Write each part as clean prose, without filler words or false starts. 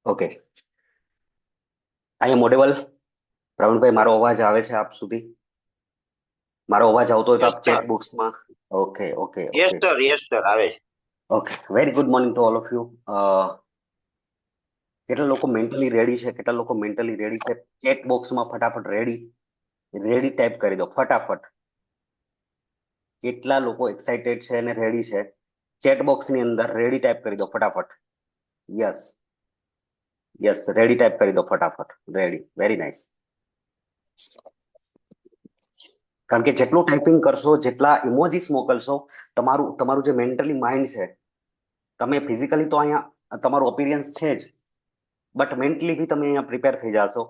Okay, આઈ એમ Audible. Pravinbhai, મારો અવાજ આવે છે આપ સુધી? મારો અવાજ આવતો હોય તો યસ આપ સર. ચેટ બોક્સમાં. Okay okay yes okay sir. Yes sir, આવે છે. Okay. Very good morning to all of you. કેટલા લોકો મેન્ટલી રેડી છે? કેટલા લોકો મેન્ટલી રેડી છે? ચેટ બોક્સમાં ફટાફટ રેડી રેડી ટાઈપ કરી દો ફટાફટ. કેટલા લોકો એક્સાઇટેડ છે અને રેડી છે? ચેટ બોક્સની અંદર રેડી ટાઈપ કરી દો ફટાફટ. યસ યસ, રેડી ટાઈપ કરી દો ફટાફટ. Ready, very nice. કારણ કે જેટલું ટાઈપિંગ કરશો, જેટલા ઇમોજીસ મોકલશો, તમારું તમારું જે મેન્ટલી માઇન્ડ છે, તમે ફિઝિકલી તો અહીંયા તમારું અપિયરન્સ છે જ, બટ મેન્ટલી બી તમે અહીંયા પ્રિપેર થઈ જાશો.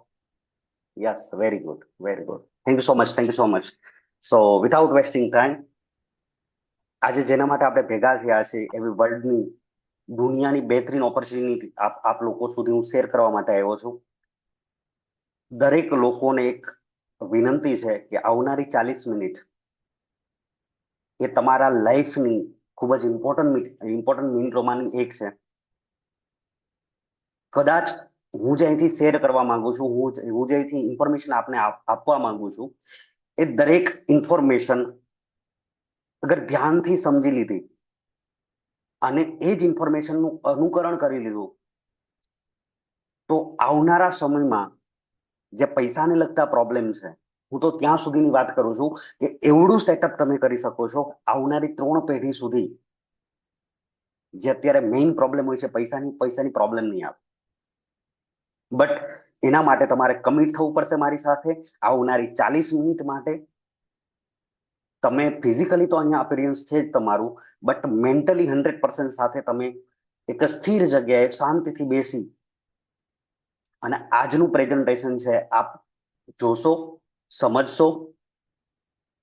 Yes, very good, very good. Thank you so much, thank you so much. So without wasting time, આજે જેના માટે આપણે ભેગા થયા છે એવી વર્લ્ડની, દુનિયાની બહેતરીન ઓપોર્ચ્યુનિટી આપ લોકો સુધી હું શેર કરવા માટે આવ્યો છું. દરેક લોકોને એક વિનંતી છે કે આવનારી 40 મિનિટ એ તમારા લાઈફની ખૂબ જ ઇમ્પોર્ટન્ટ મિનિટોમાંની એક છે. કદાચ હું જે અહીંથી શેર કરવા માંગુ છું, હું જે અહીંથી ઇન્ફોર્મેશન આપને આપવા માંગુ છું, એ દરેક ઇન્ફોર્મેશન અગર ધ્યાનથી સમજી લીધી અને એ જ ઇન્ફોર્મેશનનું અનુકરણ કરી લીધું, તો આવનારા સમયમાં જે પૈસાને લગતા પ્રોબ્લેમ છે, હું તો ત્યાં સુધીની વાત કરું છું કે એવડું સેટઅપ તમે કરી શકો છો આવનારી 3 પેઢી સુધી. જે અત્યારે મેઇન પ્રોબ્લેમ હોય છે પૈસાની પ્રોબ્લેમ નહીં આવે, બટ એના માટે તમારે કમિટ થવું પડશે મારી સાથે આવનારી 40 મિનિટ માટે. તમે ફિઝિકલી તો અહીંયા અપિયરન્સ છે જ તમારું, બટ મેન્ટલી 100% સાથે તમે એક સ્થિર જગ્યાએ શાંતિથી બેસી અને આજનું પ્રેઝન્ટેશન છે આપ જોશો, સમજશો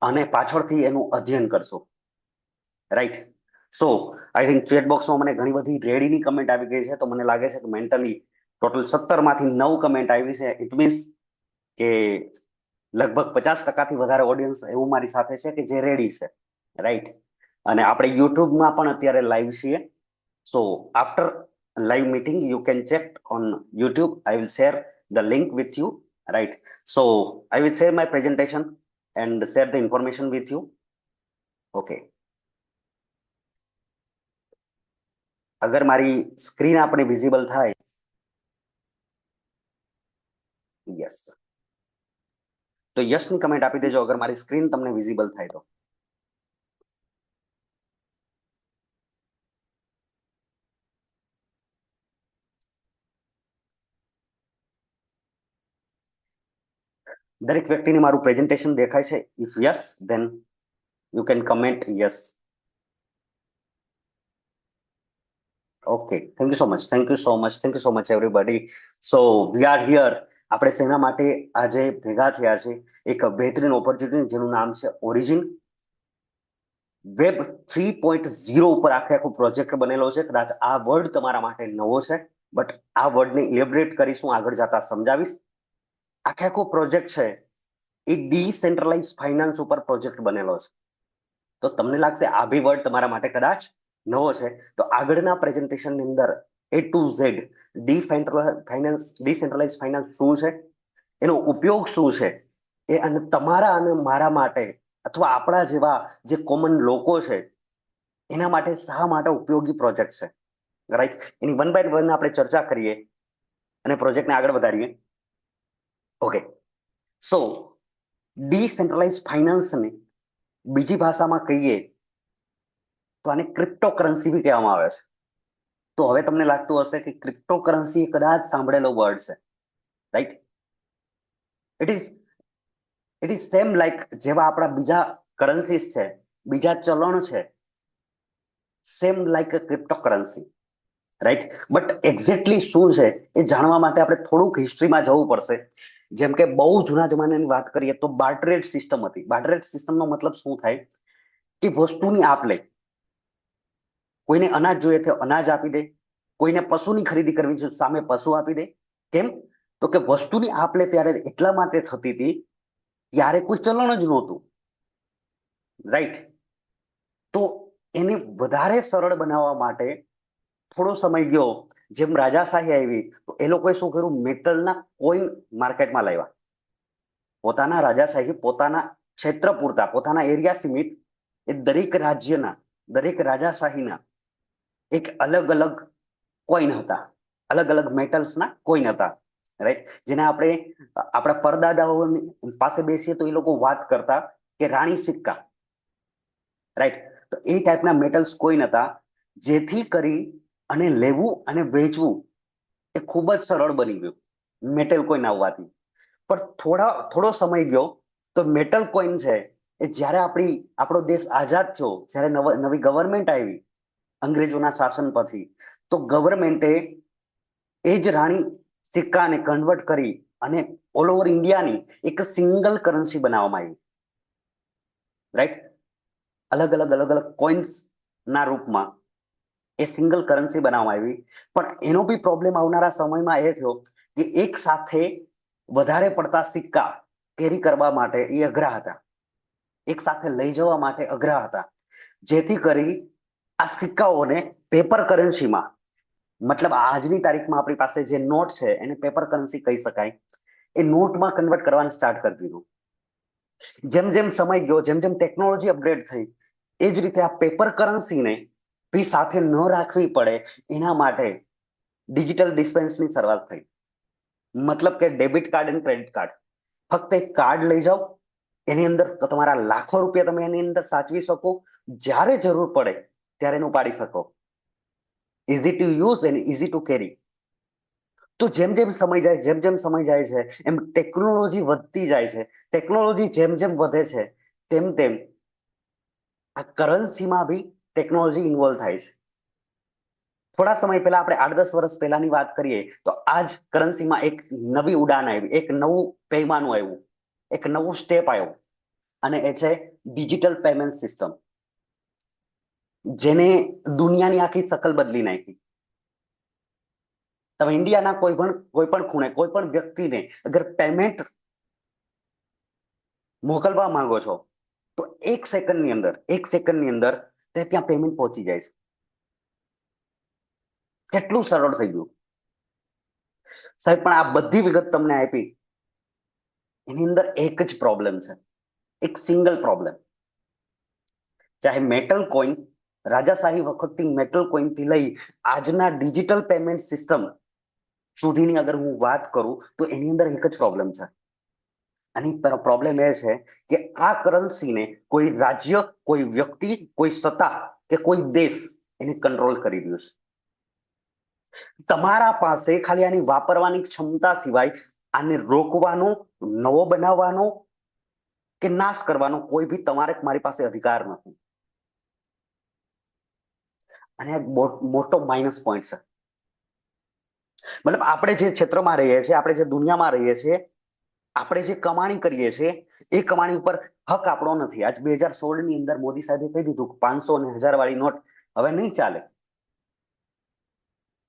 અને પાછળથી એનું અધ્યયન કરશો. Right. So I think chat બોક્સમાં મને ઘણી બધી રેડીની કમેન્ટ આવી ગઈ છે, તો મને લાગે છે કે મેન્ટલી ટોટલ 17માંથી 9 કમેન્ટ આવી છે. ઇટ મીન્સ કે લગભગ 50%થી વધારે ઓડિયન્સ એવું મારી સાથે છે કે જે રેડી છે. રાઈટ. અને આપણે યુટ્યુબમાં પણ અત્યારે લાઈવ છીએ. સો after live meeting you can check on YouTube. I will share the link with you. Right. So I will share my presentation and share the information with you. Okay. અગર મારી screen આપણે visible થાય, yes, તો યસની comment આપી દેજો અગર મારી screen તમને વિઝિબલ થાય તો. દરેક વ્યક્તિને મારું પ્રેઝન્ટેશન દેખાય છે? If yes, then you can comment yes. Okay, thank you so much, thank you so much, thank you so much everybody. So we are here. આપણે શેના માટે આજે ભેગા થયા છે? એક બહેતરીન ઓપોર્ચ્યુનિટી જેનું નામ છે ઓરિજિન. વેબ 3.0 ઉપર આખો પ્રોજેક્ટ બનેલો છે. કદાચ આ વર્ડ તમારા માટે નવો છે, બટ આ વર્ડને ઇલેબરેટ કરીશું, આગળ જતા સમજાવીશ. આખો પ્રોજેક્ટ છે એ ડિસેન્ટ્રલાઇઝ ફાઇનાન્સ ઉપર પ્રોજેક્ટ બનેલો છે. તો તમને લાગશે આ બી વર્ડ તમારા માટે કદાચ નવો છે, તો આગળના પ્રેઝન્ટેશનની અંદર એ ટુ ઝેડ ડિસેન્ટ્રલાઇઝ ફાઇનાન્સ શું છે, એનો ઉપયોગ શું છે, એ અને તમારા અને મારા માટે અથવા આપણા જેવા જે કોમન લોકો છે એના માટે શા માટે ઉપયોગી પ્રોજેક્ટ છે. Right. Any one by one આપણે ચર્ચા કરીએ અને પ્રોજેક્ટને આગળ વધારીએ. ઓકે. સો ડિસેન્ટ્રલાઇઝ ફાઇનાન્સને બીજી ભાષામાં કહીએ તો આને ક્રિપ્ટોકરન્સી બી કહેવામાં આવે છે. તો હવે તમને લાગતું હશે કે ક્રિપ્ટોકરન્સી કદાચ સાંભળેલો વર્ડ છે. Right. It is it is same like જેવા આપણા બીજા કરન્સીસ છે, બીજા ચલણ છે, same like cryptocurrency. Right. But exactly શું છે એ જાણવા માટે આપણે થોડુંક હિસ્ટ્રીમાં જવું પડશે. જેમ કે બહુ જૂના જમાનાની વાત કરીએ તો બાર્ટરેટ સિસ્ટમ હતી. બાર્ટરેટ સિસ્ટમનો મતલબ શું થાય કે વસ્તુની આપ લે. કોઈને અનાજ જોઈએ તો અનાજ આપી દે, કોઈને પશુની ખરીદી કરવી છે સામે પશુ આપી દે. કેમ? તો કે વસ્તુની આપ લે ત્યારે એટલા માટે થતી હતી, ત્યારે કોઈ ચલણ જ નહોતું. રાઈટ. તો એને વધારે સરળ બનાવવા માટે થોડો સમય ગયો જેમ રાજાશાહી આવી તો એ લોકોએ શું કર્યું, મેટલના કોઈન માર્કેટમાં લાવ્યા. પોતાના રાજાશાહી પોતાના ક્ષેત્ર પૂરતા, પોતાના એરિયા સીમિત, એ દરેક રાજ્યના, દરેક રાજાશાહીના એક અલગ અલગ કોઈન હતા, અલગ અલગ મેટલ્સના કોઈન હતા, રાઈટ. જેને આપણે આપણા પરદાદાઓની પાસે બેસીએ તો એ લોકો વાત કરતા કે રાણી સિક્કા, રાઈટ. તો એ ટાઈપના મેટલ્સ કોઈન હતા, જેથી કરી અને લેવું અને વેચવું એ ખૂબ જ સરળ બની ગયું મેટલ કોઈન આવવાથી. પણ થોડો સમય ગયો તો મેટલ કોઈન છે એ જ્યારે આપણો દેશ આઝાદ થયો, જ્યારે નવી ગવર્મેન્ટ આવી અંગ્રેજોના શાસન પછી, તો ગવર્મેન્ટે એ જ રાણી સિક્કાને કન્વર્ટ કરી અને ઓલ ઓવર ઇન્ડિયાની એક સિંગલ કરન્સી બનાવવામાં આવી, રાઈટ. અલગ અલગ કોઈન્સ ના રૂપમાં એ સિંગલ કરન્સી બનાવવામાં આવી. પણ એનો બી પ્રોબ્લેમ આવનારા સમયમાં એ થયો કે એક સાથે વધારે પડતા સિક્કા કેરી કરવા માટે એ અઘરા હતા, એક સાથે લઈ જવા માટે અઘરા હતા, જેથી કરી આ સિક્કાઓને પેપર કરન્સીમાં, મતલબ આજની તારીખમાં આપણી પાસે જે નોટ છે એને પેપર કરન્સી કહી શકાય, એ નોટમાં કન્વર્ટ કરવાનું સ્ટાર્ટ કરી દીધું. જેમ જેમ સમય ગયો, જેમ જેમ ટેકનોલોજી અપગ્રેડ થઈ, એ જ રીતે આ પેપર કરન્સીને બી સાથે ન રાખવી પડે એના માટે ડિજિટલ ડિસ્પેન્સની શરૂઆત થઈ. મતલબ કે ડેબિટ કાર્ડ અને ક્રેડિટ કાર્ડ, ફક્ત એક કાર્ડ લઈ જાઓ, એની અંદર તમારા લાખો રૂપિયા તમે એની અંદર સાચવી શકો, જ્યારે જરૂર પડે ત્યારે એનું પાડી શકો. Easy to use and easy to કેરી. તો જેમ જેમ સમય જાય, જેમ જેમ સમય જાય છે એમ ટેકનોલોજી વધતી જાય છે. ટેકનોલોજી જેમ જેમ વધે છે તેમ તેમ આ કરન્સીમાં બી ટેકનોલોજી ઇન્વોલ્વ થાય છે. થોડા સમય પહેલા આપણે 8-10 વર્ષ પહેલાની વાત કરીએ તો આ જ કરન્સીમાં એક નવી ઉડાન આવી, એક નવું પૈમાનું આવ્યું, એક નવું સ્ટેપ આવ્યો, અને એ છે ડિજિટલ પેમેન્ટ સિસ્ટમ, જેને દુનિયાની આખી શકલ બદલી નાખી. તમે ઇન્ડિયાના કોઈ પણ ખૂણે કોઈ પણ વ્યક્તિને અગર પેમેન્ટ મોકલવા માંગો છો તો એક સેકન્ડની અંદર તે ત્યાં પેમેન્ટ પહોંચી જાય છે. કેટલું સરળ થઈ ગયું સાહેબ. પણ આ બધી વિગત તમને આપી, એની અંદર એક જ પ્રોબ્લેમ છે, એક સિંગલ પ્રોબ્લેમ. ચાહે મેટલ કોઈન, રાજાશાહી વખતથી મેટલ કોઈન થી લઈ આજના ડિજિટલ પેમેન્ટ સિસ્ટમ સુધીની અગર હું વાત કરું તો એની અંદર એક જ પ્રોબ્લેમ છે. અને પ્રોબ્લેમ એ છે કે આ કરન્સીને કોઈ રાજ્ય, કોઈ વ્યક્તિ, કોઈ સત્તા કે કોઈ દેશ એને કંટ્રોલ કરી રહ્યું છે. તમારા પાસે ખાલી આની વાપરવાની ક્ષમતા સિવાય આને રોકવાનો, નવો બનાવવાનો કે નાશ કરવાનો કોઈ બી મારી પાસે અધિકાર નથી. અને એક મોટો માઇનસ પોઈન્ટ છે. મતલબ આપણે જે ક્ષેત્રમાં રહીએ છીએ, આપણે જે દુનિયામાં રહીએ છીએ, આપણે જે કમાણી કરીએ છીએ એ કમાણી ઉપર હક આપણો નથી. આજ 2016 ની અંદર મોદી સાહેબે કહી દીધું કે 500 અને 1000 વાળી નોટ હવે નહીં ચાલે.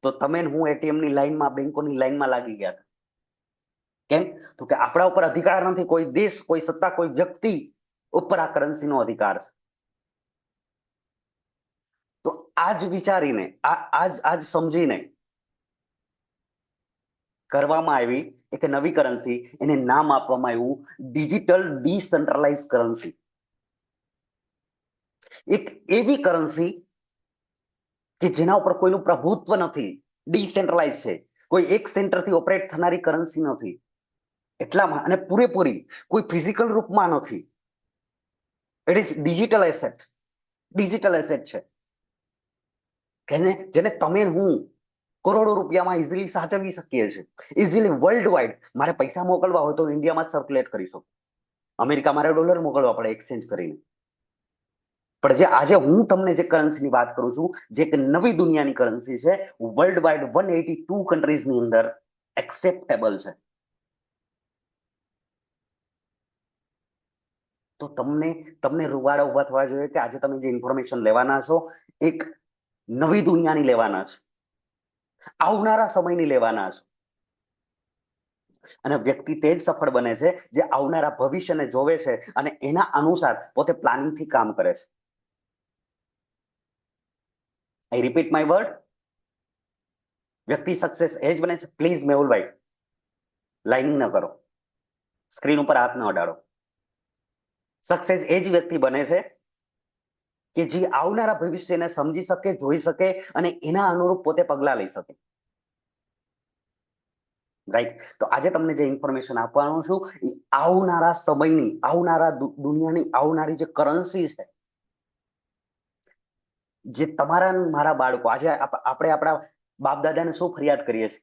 તો તમે હું એટીએમ ની લાઈનમાં, બેંકોની લાઈનમાં લાગી ગયા. કેમ? તો કે આપણા ઉપર અધિકાર નથી. કોઈ દેશ, કોઈ સત્તા, કોઈ વ્યક્તિ ઉપર આ કરન્સીનો અધિકાર છે. તો આજ વિચારીને, આજ સમજીને કરવામાં આવી એક નવી કરન્સી, એને નામ આપવામાં આવ્યું ડિજિટલ ડિસેન્ટ્રલાઇઝ કરન્સી. એક એવી કરન્સી કે જેના ઉપર કોઈનું પ્રભુત્વ નથી, ડિસેન્ટ્રલાઇઝ છે, કોઈ એક સેન્ટરથી ઓપરેટ થનારી કરન્સી નથી. એટલામાં અને પૂરેપૂરી કોઈ ફિઝિકલ રૂપમાં નથી. It is digital asset. Digital asset છે જેને તમે હું કરોડો રૂપિયામાં ઇઝીલી સાચવી શકીએ છીએ. ઇઝીલી વર્લ્ડ વાઇડ મારે પૈસા મોકલવા હોય તો ઇન્ડિયામાં સર્ક્યુલેટ કરી શકું. અમેરિકા મારે ડોલર મોકલવા પડે એક્સચેન્જ કરીને. પણ જે આજે હું તમને જે કરન્સીની વાત કરું છું, જે એક નવી દુનિયાની કરન્સી છે, વર્લ્ડ વાઇડ 182 કન્ટ્રીઝની અંદર એક્સેપ્ટેબલ છે. તો તમને રૂવાડા ઉભા થવા જોઈએ કે આજે તમે જે ઇન્ફોર્મેશન લેવાના છો એક નવી દુનિયાની લેવાના છે, આવનારા સમયની લેવાના છે. અને વ્યક્તિ તે જ સફળ બને છે જે આવનારા ભવિષ્યને જોવે છે અને એના અનુસાર પોતે પ્લાનિંગથી કામ કરે છે. I repeat my word. વ્યક્તિ સક્સેસ એ જ બને છે. પ્લીઝ મેહુલભાઈ લાઇનિંગ ન કરો, સ્ક્રીન ઉપર હાથ ન અડાડો. સક્સેસ એ જ વ્યક્તિ બને છે કે જે આવનારા ભવિષ્યને સમજી શકે, જોઈ શકે અને એના અનુરૂપ પોતે પગલા લઈ શકે. રાઈટ. તો આજે તમને જે ઇન્ફોર્મેશન આપવાનું છું એ આવનારા સમયની, આવનારા દુનિયાની આવનારી જે કરન્સી છે, જે તમારા મારા બાળકો, આજે આપણે આપણા બાપ દાદાને શું ફરિયાદ કરીએ છીએ?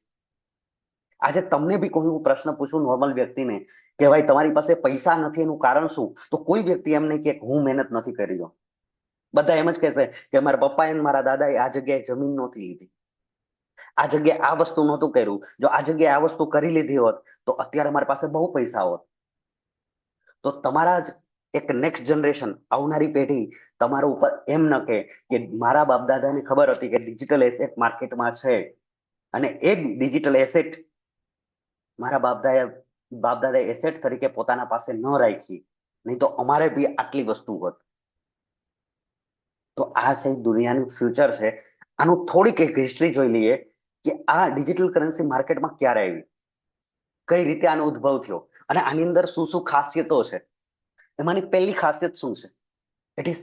આજે તમને બી કોઈ હું પ્રશ્ન પૂછું નોર્મલ વ્યક્તિને કે ભાઈ તમારી પાસે પૈસા નથી એનું કારણ શું, તો કોઈ વ્યક્તિ એમ નહીં કે હું મહેનત નથી કરી રહ્યો. બધા એમ જ કહેશે કે મારા પપ્પાએ અને મારા દાદાએ આ જગ્યાએ જમીન નહોતી લીધી, આ જગ્યાએ આ વસ્તુ નહોતું કર્યું, જો આ જગ્યાએ આ વસ્તુ કરી લીધી હોત તો અત્યારે મારી પાસે બહુ પૈસા હોત. તો તમારા જ એક નેક્સ્ટ જનરેશન, આવનારી પેઢી તમારા ઉપર એમ ન કે મારા બાપ દાદાને ખબર હતી કે ડિજિટલ એસેટ માર્કેટમાં છે અને એ ડિજિટલ એસેટ મારા બાપ દાદાએ એસેટ તરીકે પોતાના પાસે ન રાખી, નહીં તો અમારે બી આટલી વસ્તુ હોત. તો આ છે દુનિયાનું ફ્યુચર છે. આનું થોડીક એક હિસ્ટ્રી જોઈ લઈએ કે આ ડિજિટલ કરન્સી માર્કેટમાં ક્યારે આવી, કઈ રીતે આનો ઉદ્ભવ થયો અને આની અંદર શું શું ખાસિયતો છે. એમાંની પહેલી ખાસિયત શું છે? It is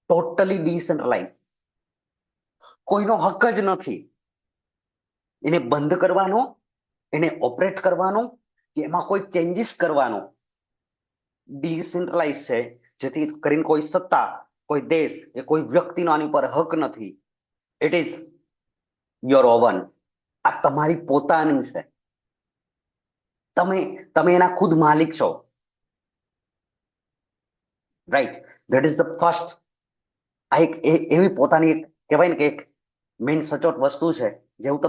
totally decentralise. કોઈનો હક જ નથી એને બંધ કરવાનો, એને ઓપરેટ કરવાનો કે એમાં કોઈ ચેન્જીસ કરવાનો. ડિસેન્ટ્રલાઇઝ છે, જેથી કરીને કોઈ સત્તા, કોઈ દેશ કે કોઈ વ્યક્તિનો આની પર હક નથી. It is your oven. આ તમારી પોતાની છે. તમે એના ખુદ માલિક છો. Right. That is the first. આ એક એવી પોતાની એક કહેવાય ને કે એક મેઇન સચોટ વસ્તુ છે જે હું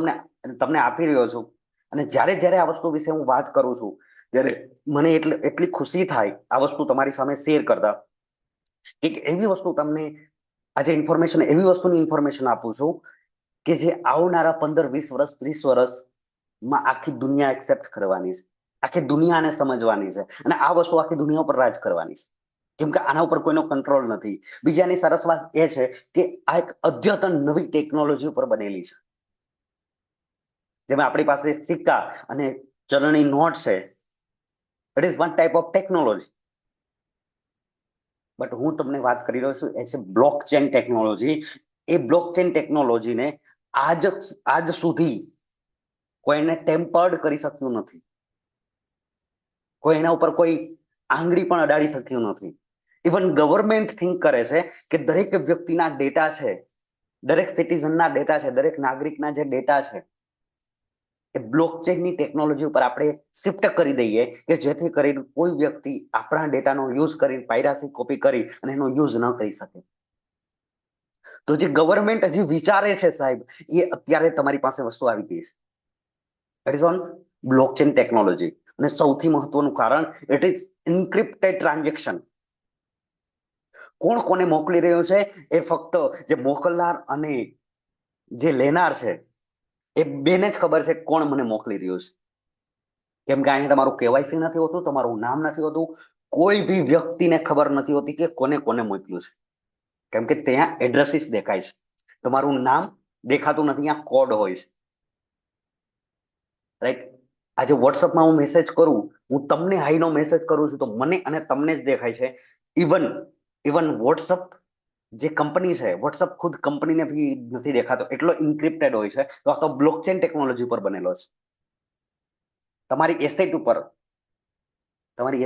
તમને આપી રહ્યો છું. અને જ્યારે આ વસ્તુ વિશે હું વાત કરું છું ત્યારે મને એટલી ખુશી થાય આ વસ્તુ તમારી સામે શેર કરતા. એક એવી વસ્તુ તમને આજે ઇન્ફોર્મેશન, એવી વસ્તુની ઇન્ફોર્મેશન આપું છું કે જે આવનારા 15-20 વર્ષ, 30 વર્ષમાં આખી દુનિયા એક્સેપ્ટ કરવાની છે, આખી દુનિયાને સમજવાની છે અને આ વસ્તુ આખી દુનિયા ઉપર રાજ કરવાની છે. કેમ કે આના ઉપર કોઈનો કંટ્રોલ નથી. બીજાની સરસ વાત એ છે કે આ એક અદ્યતન નવી ટેકનોલોજી ઉપર બનેલી છે, જેમાં આપણી પાસે સિક્કા અને ચલણી નોટ છે. It is one type of technology. But હું તમને વાત કરી રહ્યો છું એ છે બ્લોકચેન ટેકનોલોજી. એ બ્લોકચેન ટેકનોલોજીને આજ સુધી કોઈને ટેમ્પર્ડ કરી શક્યું નથી, કોઈ એના ઉપર કોઈ આંગળી પણ અડાડી શક્યું નથી. ઇવન ગવર્મેન્ટ થિંક કરે છે કે દરેક વ્યક્તિના ડેટા છે, દરેક સિટીઝનના ડેટા છે, દરેક નાગરિકના જે ડેટા છે એ બ્લોકચેનની ટેકનોલોજી ઉપર આપણે શિફ્ટ કરી દઈએ કે જેથી કરીને કોઈ વ્યક્તિ આપણા ડેટાનો યુઝ કરી પાયરાસી કોપી કરી અને એનો યુઝ ન કરી શકે. તો જે ગવર્મેન્ટ હજી વિચારે છે સાહેબ, એ અત્યારે તમારી પાસે વસ્તુ આવી ગઈ છે. It is on blockchain technology. અને સૌથી મહત્વનું કારણ ઇટ ઇઝ એન્ક્રિપ્ટેડ ટ્રાન્ઝેક્શન. કોણ કોને મોકલી રહ્યો છે એ ફક્ત જે મોકલનાર અને જે લેનાર છે એ બેને જ ખબર છે કોણ મને મોકલી રહ્યું છે. કેમ કે અહીંયા તમારું કેવાયસી નથી હોતું, તમારું નામ નથી હોતું, કોઈ બી વ્યક્તિને ખબર નથી હોતી કે કોને કોને મોકલ્યું છે. કેમ કે ત્યાં એડ્રેસીસ દેખાય છે, તમારું નામ દેખાતું નથી, ત્યાં કોડ હોય છે. રાઈટ. આજે વોટ્સઅપમાં હું મેસેજ કરું, હું તમને હાઈનો મેસેજ કરું છું તો મને અને તમને જ દેખાય છે. ઇવન વોટ્સઅપ જે કંપની છે, વોટ્સઅપ ખુદ કંપનીને બી નથી દેખાતો, એટલો ઇન્ક્રિપ્ટેડ હોય છે. તો આ તો બ્લોકચેન ટેકનોલોજી પર બનેલો છે. તમારી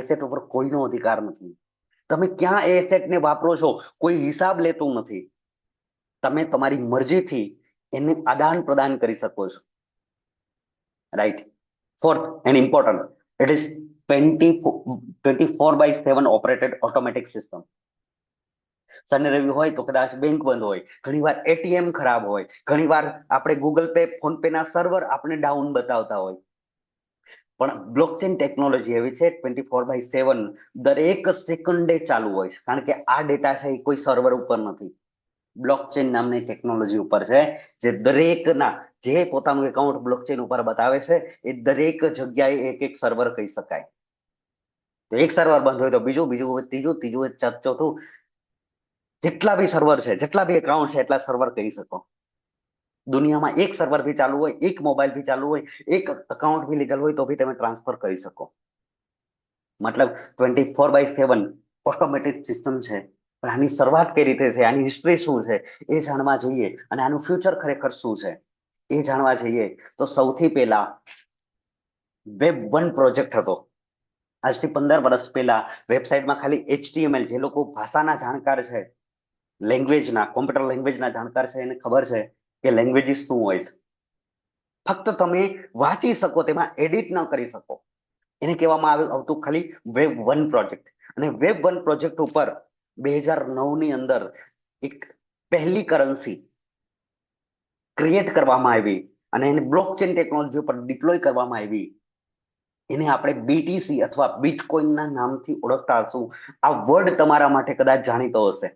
એસેટ ઉપર કોઈનો અધિકાર નથી. તમે ક્યાં એ એસેટને વાપરો છો કોઈ હિસાબ લેતું નથી. તમે તમારી મરજીથી એને આદાન પ્રદાન કરી શકો છો. Right. Fourth and important, it is 24/7 operated automatic system. શનિ રવિ હોય તો કદાચ બેંક બંધ હોય, ઘણીવાર એટીએમ ખરાબ હોય, ઘણીવાર આપણે ગૂગલ પે, ફોન પે ના સર્વર આપણે ડાઉન બતાવતા હોય. પણ બ્લોકચેન ટેકનોલોજી એવી છે 24/7 દરેક સેકન્ડે ચાલુ હોય છે. કારણ કે આ ડેટા છે એ કોઈ સર્વર ઉપર નથી, બ્લોકચેન નામની ટેકનોલોજી ઉપર છે, જે દરેકના જે પોતાનું એકાઉન્ટ બ્લોકચેન ઉપર બતાવે છે એ દરેક જગ્યાએ એક સર્વર કહી શકાય. તો એક સર્વર બંધ હોય તો બીજું, બીજું હોય ત્રીજું, ત્રીજું હોય ચોથું. જેટલા બી સર્વર છે, જેટલા બી એકાઉન્ટ છે એટલા સર્વર કહી શકો. દુનિયામાં એક સર્વર ભી ચાલુ હોય, એક મોબાઈલ ભી ચાલુ હોય, એક અકાઉન્ટ ભી લીગલ હોય તો ભી તમે ટ્રાન્સફર કરી શકો. મતલબ 24/7 ઓટોમેટિક સિસ્ટમ છે. પણ આની શરૂઆત કઈ રીતે છે, આની હિસ્ટ્રી શું છે એ જાણવા જઈએ અને આનું ફ્યુચર ખરેખર શું છે એ જાણવા જઈએ તો સૌથી પહેલા Web 1 પ્રોજેક્ટ હતો. આજથી 15 વર્ષ પહેલા વેબસાઇટમાં ખાલી HTML, જે લોકો ભાષાના જાણકાર છે, લેંગ્વેજના, કોમ્પ્યુટર લેંગ્વેજના જાણકાર છે, એને ખબર છે કે લેંગ્વેજીસ શું હોય છે. ફક્ત તમે વાંચી શકો, તેમાં એડિટ ન કરી શકો, એને કહેવામાં આવતું ખાલી Web 1 પ્રોજેક્ટ. અને Web 1 પ્રોજેક્ટ ઉપર 2009 ની અંદર એક પહેલી કરન્સી ક્રિએટ કરવામાં આવી અને એને બ્લોકચેન ટેકનોલોજી ઉપર ડિપ્લોય કરવામાં આવી. એને આપણે BTC અથવા બિટકોઇનના નામથી ઓળખતા હશું. આ વર્ડ તમારા માટે કદાચ જાણીતો હશે,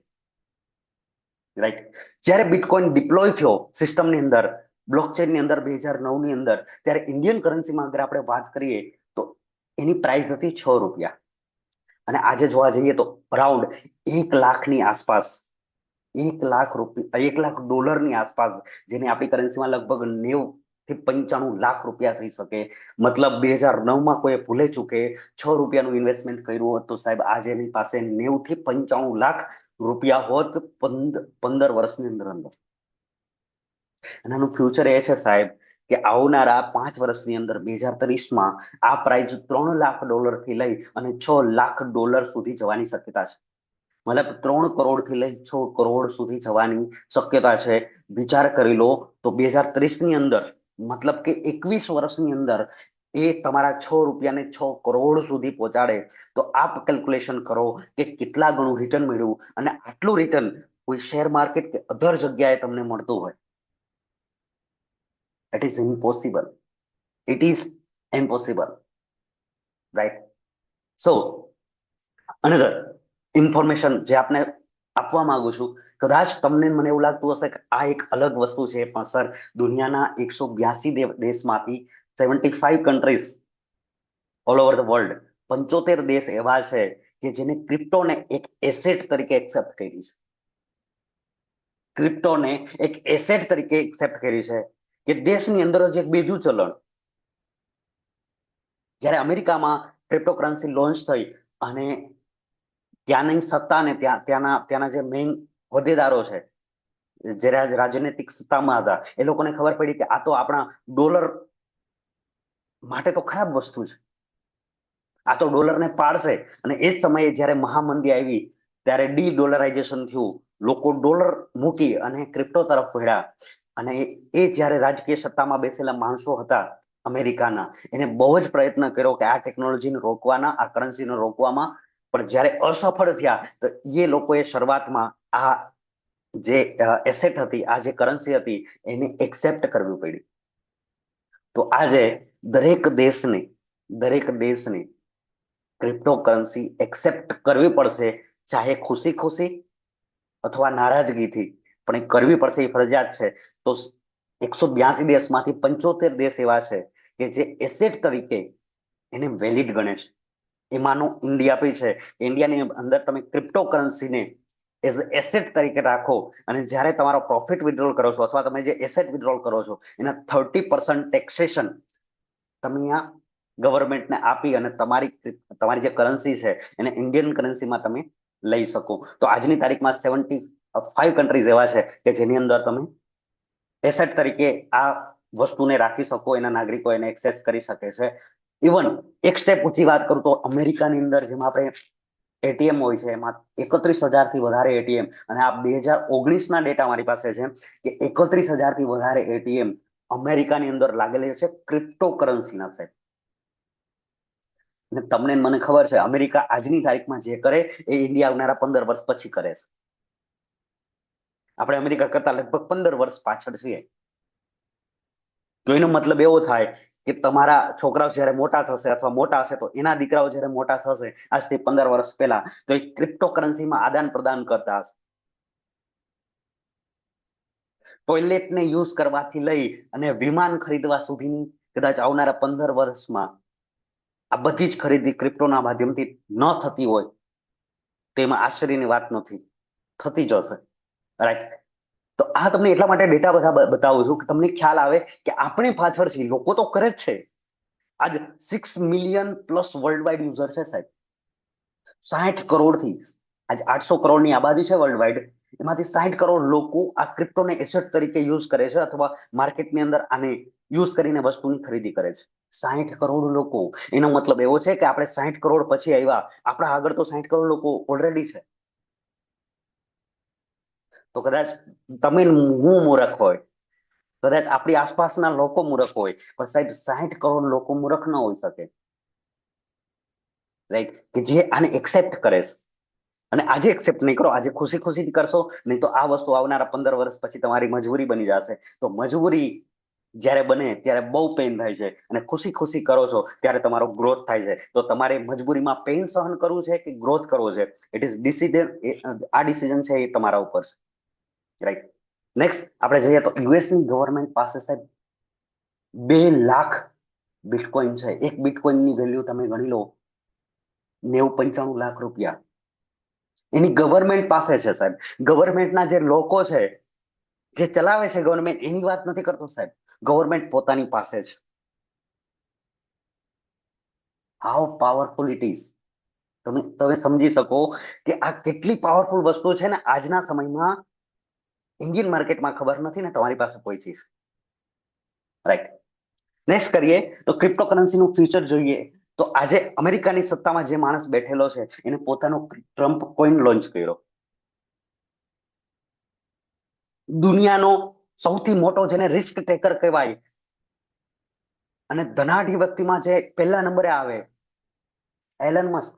રાઈટ? જ્યારે બિટકોઇન ડિપ્લોય થયો સિસ્ટમની અંદર, બ્લોકચેનની અંદર 2009 ની અંદર, ત્યારે ઇન્ડિયન કરન્સીમાં અગર આપણે વાત કરીએ તો એની પ્રાઇસ હતી 6 રૂપિયા. અને આજે જોવા જઈએ તો અરાઉન્ડ 1 લાખની આસપાસ, 1 લાખ રૂપિયા, 1 લાખ ડોલરની આસપાસ, જેને આપણી કરન્સીમાં લગભગ 90 થી 95 લાખ રૂપિયા થઈ શકે. મતલબ 2009માં કોઈ ભૂલે ચૂકે 6 રૂપિયાનું ઇન્વેસ્ટમેન્ટ કર્યું હોત તો સાહેબ આજે એની પાસે 90 થી 95 લાખ રૂપિયા હોત 15 વર્ષની અંદર. અને આનું ફ્યુચર એ છે સાહેબ કે આવનારા 5 વર્ષની અંદર 2030માં આ પ્રાઇસ 3 લાખ ડોલરથી લઈ અને 6 લાખ ડોલર સુધી જવાની શક્યતા છે. મતલબ 3 કરોડથી લઈ 6 કરોડ સુધી જવાની શક્યતા છે. વિચાર કરી લો તો 2030ની અંદર, મતલબ કે 21 વર્ષની અંદર એ તમારા 6 રૂપિયાને 6 કરોડ સુધી પહોંચાડે. તો આપ કેલ્ક્યુલેશન કરો કે કેટલા ગણું રિટર્ન મળ્યું. અને આટલું રિટર્ન કોઈ શેર માર્કેટ કે અધર જગ્યાએ તમને મળતું હોય. It is impossible. It is impossible, right? So another information જે આપને આપવા માંગુ છું, કદાચ તમને મને એવું લાગતું હશે કે આ એક અલગ વસ્તુ છે, પણ સર દુનિયાના 182 દેશમાંથી 75 countries all over the world, 75 દેશ એવા છે કે જેને ક્રિપ્ટોને એક એસેટ તરીકે એક્સેપ્ટ કરી છે. ક્રિપ્ટોને એક એસેટ તરીકે એક્સેપ્ટ કરી છે કે દેશની અંદર જ એક બીજું ચલણ. જ્યારે અમેરિકામાં ક્રિપ્ટોકરન્સી લોન્ચ થઈ અને ત્યાંની સત્તા ને ત્યાંના જે મેઇન હોદ્દેદારો છે, જે રાજનૈતિક સત્તામાં હતા, એ લોકોને ખબર પડી કે આ તો આપણા ડોલર માટે તો ખરાબ વસ્તુ છે, આ તો ડોલરને પાડશે. અને એ જ સમયે જ્યારે મહામંદી આવી ત્યારે ડી-ડોલરાઇઝેશન થયું, લોકો ડોલર મૂકી અને ક્રિપ્ટો તરફ વળ્યા. અને એ જ્યારે રાજકીય સત્તામાં બેસેલા માણસો હતા અમેરિકાના, એને બહુ જ પ્રયત્ન કર્યો કે આ ટેકનોલોજીને રોકવાના, આ કરન્સીને રોકવામાં. પણ જ્યારે અસફળ થયા તો એ લોકોએ શરૂઆતમાં આ જે એસેટ હતી, આ જે કરન્સી હતી, એને એક્સેપ્ટ કરવી પડી. તો આજે દરેક દેશને ક્રિપ્ટોકરન્સી એક્સેપ્ટ કરવી પડશે, ચાહે ખુશી ખુશી અથવા નારાજગીથી, પણ એ કરવી પડશે, એ ફરજિયાત છે. તો 182 દેશમાંથી 75 દેશ એવા છે કે જે એસેટ તરીકે એને વેલિડ ગણે છે. એમાંનું ઇન્ડિયા બી છે. ઇન્ડિયાની અંદર તમે ક્રિપ્ટોકરન્સીને એઝ એસેટ તરીકે રાખો અને જ્યારે તમારો પ્રોફિટ વિડ્રોલ કરો છો અથવા તમે જે એસેટ વિડ્રોલ કરો છો એના 30% ટેક્સેશન તમે આ ગવર્મેન્ટને આપી અને તમારી જે કરન્સી છે એને ઇન્ડિયન કરન્સીમાં તમે લઈ શકો. તો આજની તારીખમાં 75 કન્ટ્રીઝ એવા છે કે જેની અંદર તમે એસેટ તરીકે આ વસ્તુને રાખી શકો, એના નાગરિકો એને એક્સેસ કરી શકે છે. ઇવન એક સ્ટેપ ઊંચી વાત કરું તો અમેરિકાની અંદર જેમાં આપણે એટીએમ હોય છે, એમાં 31,000 થી વધારે એટીએમ, અને આ 2019ના ડેટા મારી પાસે છે કે 31,000 થી વધારે એટીએમ અમેરિકાની અંદર લાગેલી છે ક્રિપ્ટોકરન્સીના સાહેબ. અને તમને મને ખબર છે અમેરિકા આજની તારીખમાં જે કરે એ ઇન્ડિયા આવનારા 15 વર્ષ પછી કરે છે. આપણે અમેરિકા કરતા લગભગ 15 વર્ષ પાછળ છીએ. તો એનો મતલબ એવો થાય કે તમારા છોકરાઓ જ્યારે મોટા થશે અથવા મોટા હશે તો એના દીકરાઓ જ્યારે મોટા થશે આજથી 15 વર્ષ પહેલા, તો એ ક્રિપ્ટોકરન્સીમાં આદાન પ્રદાન કરતા હશે. ટોયલેટને યુઝ કરવાથી લઈ અને વિમાન ખરીદવા સુધીની કદાચ આવનારા 15 વર્ષમાં આ બધી જ ખરીદી ક્રિપ્ટોના માધ્યમથી ન થતી હોય તેમાં આશ્ચર્યની વાત નથી, થતી જ હશે, રાઈટ? તો આ તમને એટલા માટે ડેટા બધા બતાવું છું કે તમને ખ્યાલ આવે કે આપણે પાછળ છીએ. લોકો તો કરે જ છે. આજ 6 million plus world wide user છે સાહેબ. 60 કરોડથી આજ 800 કરોડની આબાદી છે વર્લ્ડ વાઇડ. એમાંથી 60 કરોડ લોકો આ ક્રિપ્ટોને એસેટ તરીકે યુઝ કરે છે અથવા માર્કેટની અંદર આને યુઝ કરીને વસ્તુની ખરીદી કરે છે. 60 કરોડ લોકો. એનો મતલબ એવો છે કે આપણે 60 કરોડ પછી આવ્યા, આપણા આગળ તો 60 કરોડ લોકો ઓલરેડી છે. તો કદાચ તમે હું મૂર્ખ હોય, કદાચ આપણી આસપાસના લોકો મૂર્ખ હોય, પણ સાહેબ 60 કરોડ લોકો મૂર્ખ ન હોઈ શકે. રાઈટ? કે જે આને એક્સેપ્ટ કરે છે. અને આજે એક્સેપ્ટ નહીં કરો, આજે ખુશી ખુશીથી કરશો, નહીં તો આ વસ્તુ આવનારા 15 વર્ષ પછી તમારી મજબૂરી બની જશે. તો મજબૂરી જ્યારે બને ત્યારે બહુ પેઇન થાય છે, અને ખુશી ખુશી કરો છો ત્યારે તમારો ગ્રોથ થાય છે. તો તમારે મજબૂરીમાં પેઇન સહન કરવું છે કે ગ્રોથ કરવો છે, ઇટ ઇઝ ડિસિઝન. આ ડિસિઝન છે એ તમારા ઉપર છે. રાઈટ? નેક્સ્ટ આપણે જોઈએ તો યુએસની ગવર્મેન્ટ પાસે સાહેબ 2 લાખ બિટકોઇન છે. એક બિટકોઇનની વેલ્યુ તમે ગણી લો 90-95 લાખ રૂપિયા એની ગવર્મેન્ટ પાસે છે સાહેબ. ગવર્મેન્ટના જે લોકો છે, જે ચલાવે છે ગવર્મેન્ટ, એની વાત નથી કરતો સાહેબ. ગવર્મેન્ટ પોતાની પાસે છે. How powerful it is. તમે સમજી શકો કે આ કેટલી પાવરફુલ વસ્તુ છે ને આજના સમયમાં ઇન્ડિયન માર્કેટમાં ખબર નથી ને તમારી પાસે કોઈ ચીજ. રાઈટ? નેક્સ્ટ કરીએ તો ક્રિપ્ટોકરન્સીનું ફ્યુચર જોઈએ તો આજે અમેરિકાની સત્તામાં જે માણસ બેઠેલો છે એને પોતાનો ટ્રમ્પ કોઈન લોન્ચ કર્યો. દુનિયાનો સૌથી મોટો જેને રિસ્ક ટેકર કહેવાય અને ધનાઢ્ય વ્યક્તિમાં જે પહેલા નંબરે આવે, એલન મસ્ક.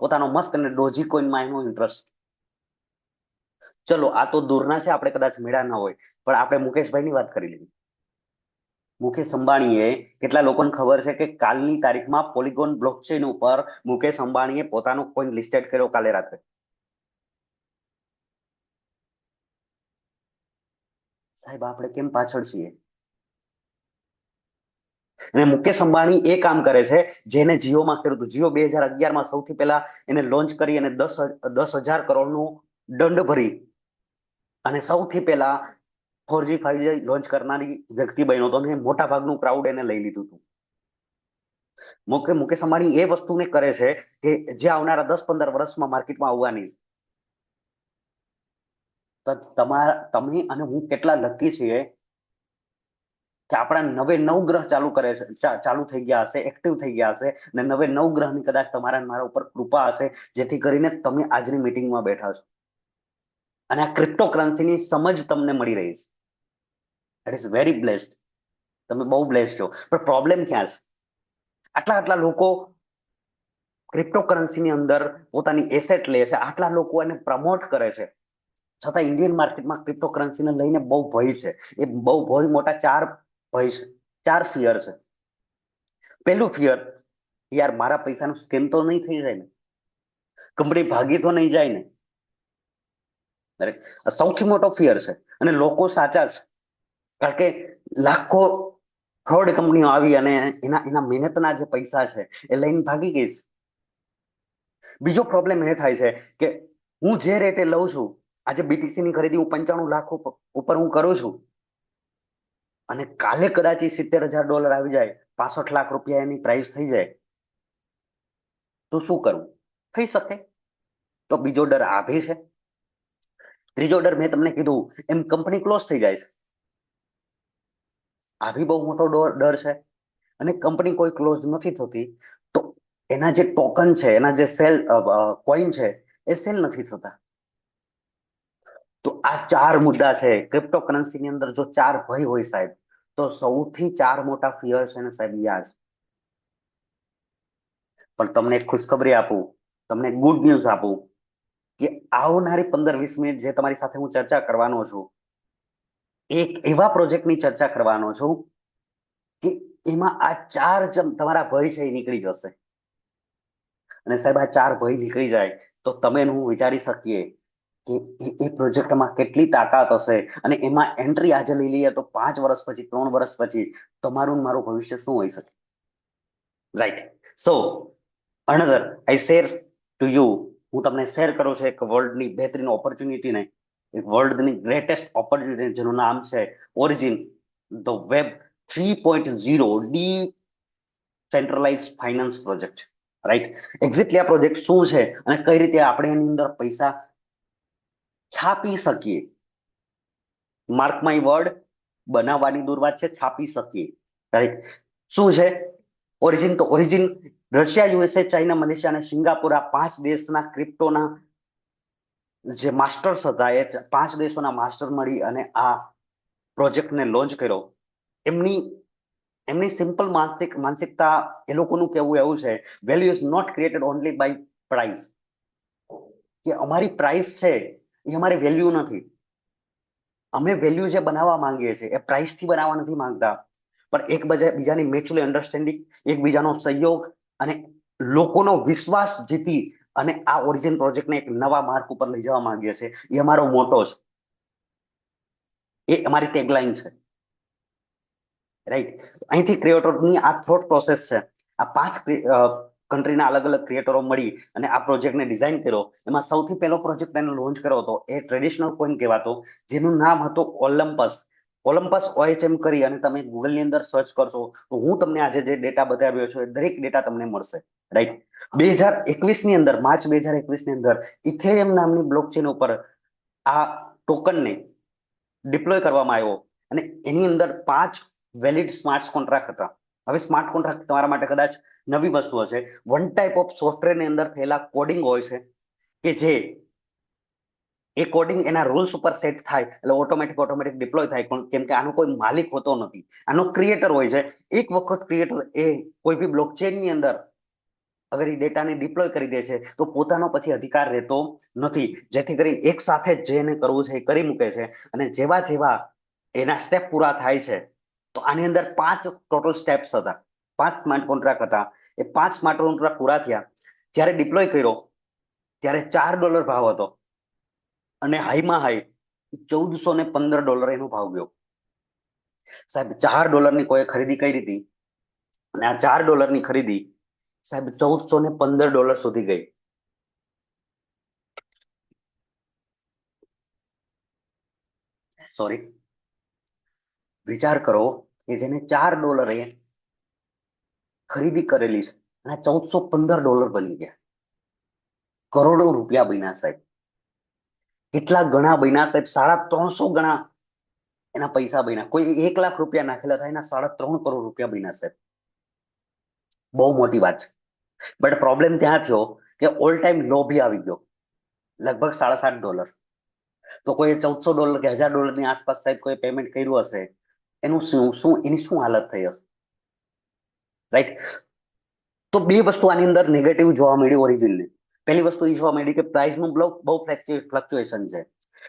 પોતાનો મસ્ક અને ડોજી કોઈનમાં એનો ઇન્ટરેસ્ટ. ચલો આ તો દૂરના છે, આપણે કદાચ મેળા ના હોય, પણ આપણે મુકેશભાઈની વાત કરી લઈએ. મુકેશ અંબાણીએ, કેટલા લોકોને ખબર છે કે કાલની તારીખમાં પોલિગોન બ્લોકચેન ઉપર મુકેશ અંબાણીએ પોતાનો કોઈન લિસ્ટેડ કર્યો કાલે રાત્રે. સાહેબ આપણે કેમ પાછળ છીએ? અને મુકેશ અંબાણી એ કામ કરે છે જેને જીઓમાં કર્યું હતું. જીઓ 2011માં સૌથી પહેલા એને લોન્ચ કરી અને 10,000 કરોડનું દંડ ભરી અને સૌથી પહેલા 4G 5G લોન્ચ કરનારી વ્યક્તિ બન્યો હતો અને મોટા ભાગનું ક્રાઉડ એને લઈ લીધું હતું. મુકેશ અંબાણી એ વસ્તુને કરે છે કે જે આવનારા 10-15 વર્ષમાં માર્કેટમાં આવવાની છે. તો તમે અને હું કેટલા લકી છીએ કે આપણા 9 ગ્રહ ચાલુ કરે છે, ચાલુ થઈ ગયા હશે, એક્ટિવ થઈ ગયા હશે, અને 9 ગ્રહની કદાચ તમારા મારા ઉપર કૃપા હશે, જેથી કરીને તમે આજની મીટિંગમાં બેઠા છો અને આ ક્રિપ્ટોકરન્સીની સમજ તમને મળી રહી છે. It is very blessed. તમે બહુ બ્લેસ્ડ છો. પણ પ્રોબ્લેમ ક્યાં છે? આટલા લોકો ક્રિપ્ટોકરન્સીની અંદર પોતાની એસેટ લે છે, આટલા લોકો એને પ્રમોટ કરે છે, છતાં ઇન્ડિયન માર્કેટમાં ક્રિપ્ટોકરન્સીને લઈને બહુ ભય છે. એ બહુ મોટા 4 ભય છે, 4 ફિયર છે. પહેલું ફિયર, યાર મારા પૈસાનું સ્કેમ તો નહીં થઈ જાય ને, કંપની ભાગી તો નહીં જાય ને. સૌથી મોટો ફિયર છે. અને લોકો સાચા છે, કારણ કે લાખો ફ્રોડ કંપનીઓ આવી અને એના મહેનતના જે પૈસા છે એ લઈને ભાગી ગઈ છે. બીજો પ્રોબ્લેમ એ થાય છે કે હું જે રેટે લઉં છું, આજે BTC ની ખરીદી હું 95 લાખ ઉપર હું કરું છું, અને કાલે કદાચ $70,000 આવી જાય, 65 લાખ રૂપિયા એની પ્રાઇસ થઈ જાય, તો શું કરવું? થઈ શકે. તો બીજો ડર આ ભી છે. ત્રીજો ડર મેં તમને કીધું એમ કંપની ક્લોઝ થઈ જાય છે. આ ભી બહુ મોટો ડર છે. અને કંપની કોઈ ક્લોઝ નથી થતી તો એના જે ટોકન છે, એના જે કોઈન છે, એ સેલ નથી થતા. તો આ 4 મુદ્દા છે ક્રિપ્ટોકરન્સીની અંદર. જો 4 ભય હોય સાહેબ, તો સૌથી 4 મોટા ફિયર છે ને સાહેબ યાદ. પણ તમને ખુશખબરી આપું, તમને ગુડ ન્યૂઝ આપું કે આવનારી 15-20 મિનિટ જે તમારી સાથે હું ચર્ચા કરવાનો છું, એક એવા પ્રોજેક્ટની ચર્ચા કરવાનો છું કે એમાં આ 4 તમારા ભય છે એ નીકળી જશે. અને સાહેબ આ 4 ભય નીકળી જાય તો તમે હું વિચારી શકીએ કે એ પ્રોજેક્ટમાં કેટલી તાકાત હશે. અને એમાં એન્ટ્રી આજે લઈ લઈએ તો 5 વર્ષ પછી, 3 વર્ષ પછી તમારું મારું ભવિષ્ય શું હોઈ શકે? Right? So another I share to you, હું તમને શેર કરું છું એક વર્લ્ડની બહેતરીન ઓપોર્ચ્યુનિટીને, વર્લ્ડની ગ્રેટેસ્ટ ઓપોર્ચ્યુનિટી જેનું નામ છે origin the web 3.0 decentralise finance project, right? Exactly આ પ્રોજેક્ટ શું છે અને કઈ રીતે આપણે એની અંદર પૈસા છાપી શકીએ. માર્ક માય વર્ડ, બનાવવાની દૂર વાત છે, છાપી શકીએ, રાઈટ? શું છે ઓરિજિન? તો origin Russia, USA, China, Malaysia અને સિંગાપુર આ 5 દેશના ક્રિપ્ટોના જે માસ્ટર્સ હતા એ 5 દેશોના માસ્ટર મળી અને આ પ્રોજેક્ટને લોન્ચ કર્યો. એમની સિમ્પલ માનસિકતા, એ લોકોનું કહેવું એવું છે, value is not created only by price, કે અમારી પ્રાઇસ છે એ અમારી વેલ્યુ નથી. અમે વેલ્યુ જે બનાવવા માંગીએ છીએ એ પ્રાઇસ થી બનાવવા નથી માંગતા, પણ બીજાની મ્યુચ્યુઅલી અન્ડરસ્ટેન્ડિંગ, એકબીજાનો સહયોગ અને લોકોનો વિશ્વાસ જીતી અને આ ઓરિજિન પ્રોજેક્ટને એક નવા માર્ગ ઉપર લઈ જવા માંગીએ છીએ. એ અમારો મોટો છે, એ અમારી ટેગલાઇન છે, રાઈટ? અહીંથી ક્રિએટરની આ થોટ પ્રોસેસ છે. આ 5 કન્ટ્રીના અલગ અલગ ક્રિએટરો મળી અને આ પ્રોજેક્ટને ડિઝાઇન કર્યો. એમાં સૌથી પહેલો પ્રોજેક્ટ એને લોન્ચ કર્યો હતો એ ટ્રેડિશનલ કોઈન કહેવાતો, જેનું નામ હતું ઓલમ્પસ. ઓલમ્પસ OHM કરી અને તમે ગૂગલની અંદર સર્ચ કરશો તો હું તમને આજે જે ડેટા બતાવ્યો છું એ દરેક ડેટા તમને મળશે, રાઈટ? 2021 ની અંદર, માર્ચ 2021 ની અંદર ઇથેરિયમ નામની બ્લોકચેન ઉપર આ ટોકનને ડિપ્લોય કરવામાં આવ્યો અને એની અંદર 5 વેલિડ સ્માર્ટ કોન્ટ્રાક્ટ હતા. હવે સ્માર્ટ કોન્ટ્રાક્ટ તમારા માટે કદાચ નવી વસ્તુ હશે. વન ટાઈપ ઓફ સોફ્ટવેરની અંદર થયેલા કોડિંગ હોય છે કે જે એ કોડિંગ એના રૂલ્સ ઉપર સેટ થાય એટલે ઓટોમેટિક ડિપ્લોય થાય. પણ કેમ કે આનો કોઈ માલિક હોતો નથી, આનો ક્રિએટર હોય છે. એક વખત ક્રિએટર એ કોઈ બી બ્લોકચેનની અંદર અગર એ ડેટાને ડિપ્લોય કરી દે છે તો પોતાનો પછી અધિકાર રહેતો નથી, જેથી કરી એક સાથે જેને કરવું છે એ કરી મૂકે છે. અને જેવા એના સ્ટેપ પૂરા થાય છે તો આની અંદર 5 ટોટલ સ્ટેપ્સ હતા, 5 સ્માર્ટ કોન્ટ્રાક્ટ હતા. એ 5 સ્માર્ટ કોન્ટ્રાક્ટ પૂરા થયા, જ્યારે ડિપ્લોય કર્યો ત્યારે $4 ભાવ હતો અને હાઈમાં હાઈ $1415 એનો ભાવ ગયો. સાહેબ $4 કોઈ ખરીદી કરી હતી અને આ $4 ખરીદી સાહેબ $1415 સુધી ગઈ. સોરી, વિચાર કરો કે જેને $4 ખરીદી કરેલી છે અને $1415 બની ગયા, કરોડો રૂપિયા બન્યા સાહેબ. કેટલા ગણા બન્યા સાહેબ? 350 ગણા એના પૈસા બન્યા. કોઈ 1 લાખ રૂપિયા નાખેલા થાય એના 3.5 કરોડ રૂપિયા બન્યા સાહેબ. બહુ મોટી વાત છે. બટ પ્રોબ્લેમ ત્યાં થયો કે ઓલ ટાઈમ લો બી આવી ગયો, લગભગ $7.5. તો કોઈ $1400 કે $1000 ની આસપાસ સાહેબ કોઈ પેમેન્ટ કર્યું હશે, એનું એની શું હાલત થઈ હશે, રાઈટ? તો બે વસ્તુ આની અંદર નેગેટિવ જોવા મળી ઓરિજિનની. પહેલી વસ્તુ એ જોવા મળી કે પ્રાઇસનું બહુ ફ્લક્ચ્યુએશન છે.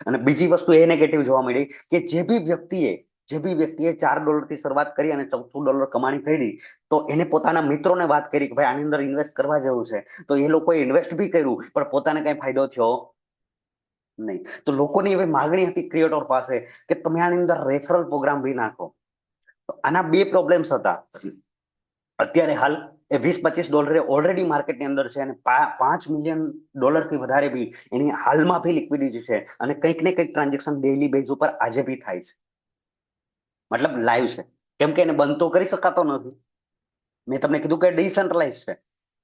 અને બીજી વસ્તુ એ નેગેટિવ જોવા મળી કે જે બી વ્યક્તિએ $4 થી શરૂઆત કરી અને $14 કમાણી કરી તો એને પોતાના મિત્રોને વાત કરી કે ભાઈ આની અંદર ઇન્વેસ્ટ કરવા જેવું છે. તો એ લોકોએ ઇન્વેસ્ટ બી કર્યું પણ પોતાને કઈ ફાયદો થયો નહીં. તો લોકોની એવી માગણી હતી ક્રિએટર પાસે કે તમે આની અંદર રેફરલ પ્રોગ્રામ બી નાખો. તો આના બે પ્રોબ્લેમ્સ હતા. અત્યારે હાલ એ $20-25 ઓલરેડી માર્કેટની અંદર છે અને $5 મિલિયન થી વધારે બી એની હાલમાં બી લિક્વિડિટી છે અને કંઈક ને કંઈક ટ્રાન્ઝેક્શન ડેઈલી બેઝ ઉપર આજે બી થાય છે, મતલબ લાઈવ છે. કેમ કે એને બંધ તો કરી શકાતો નથી. મેં તમને કીધું કે ડિસેન્ટ્રલાઇઝ છે,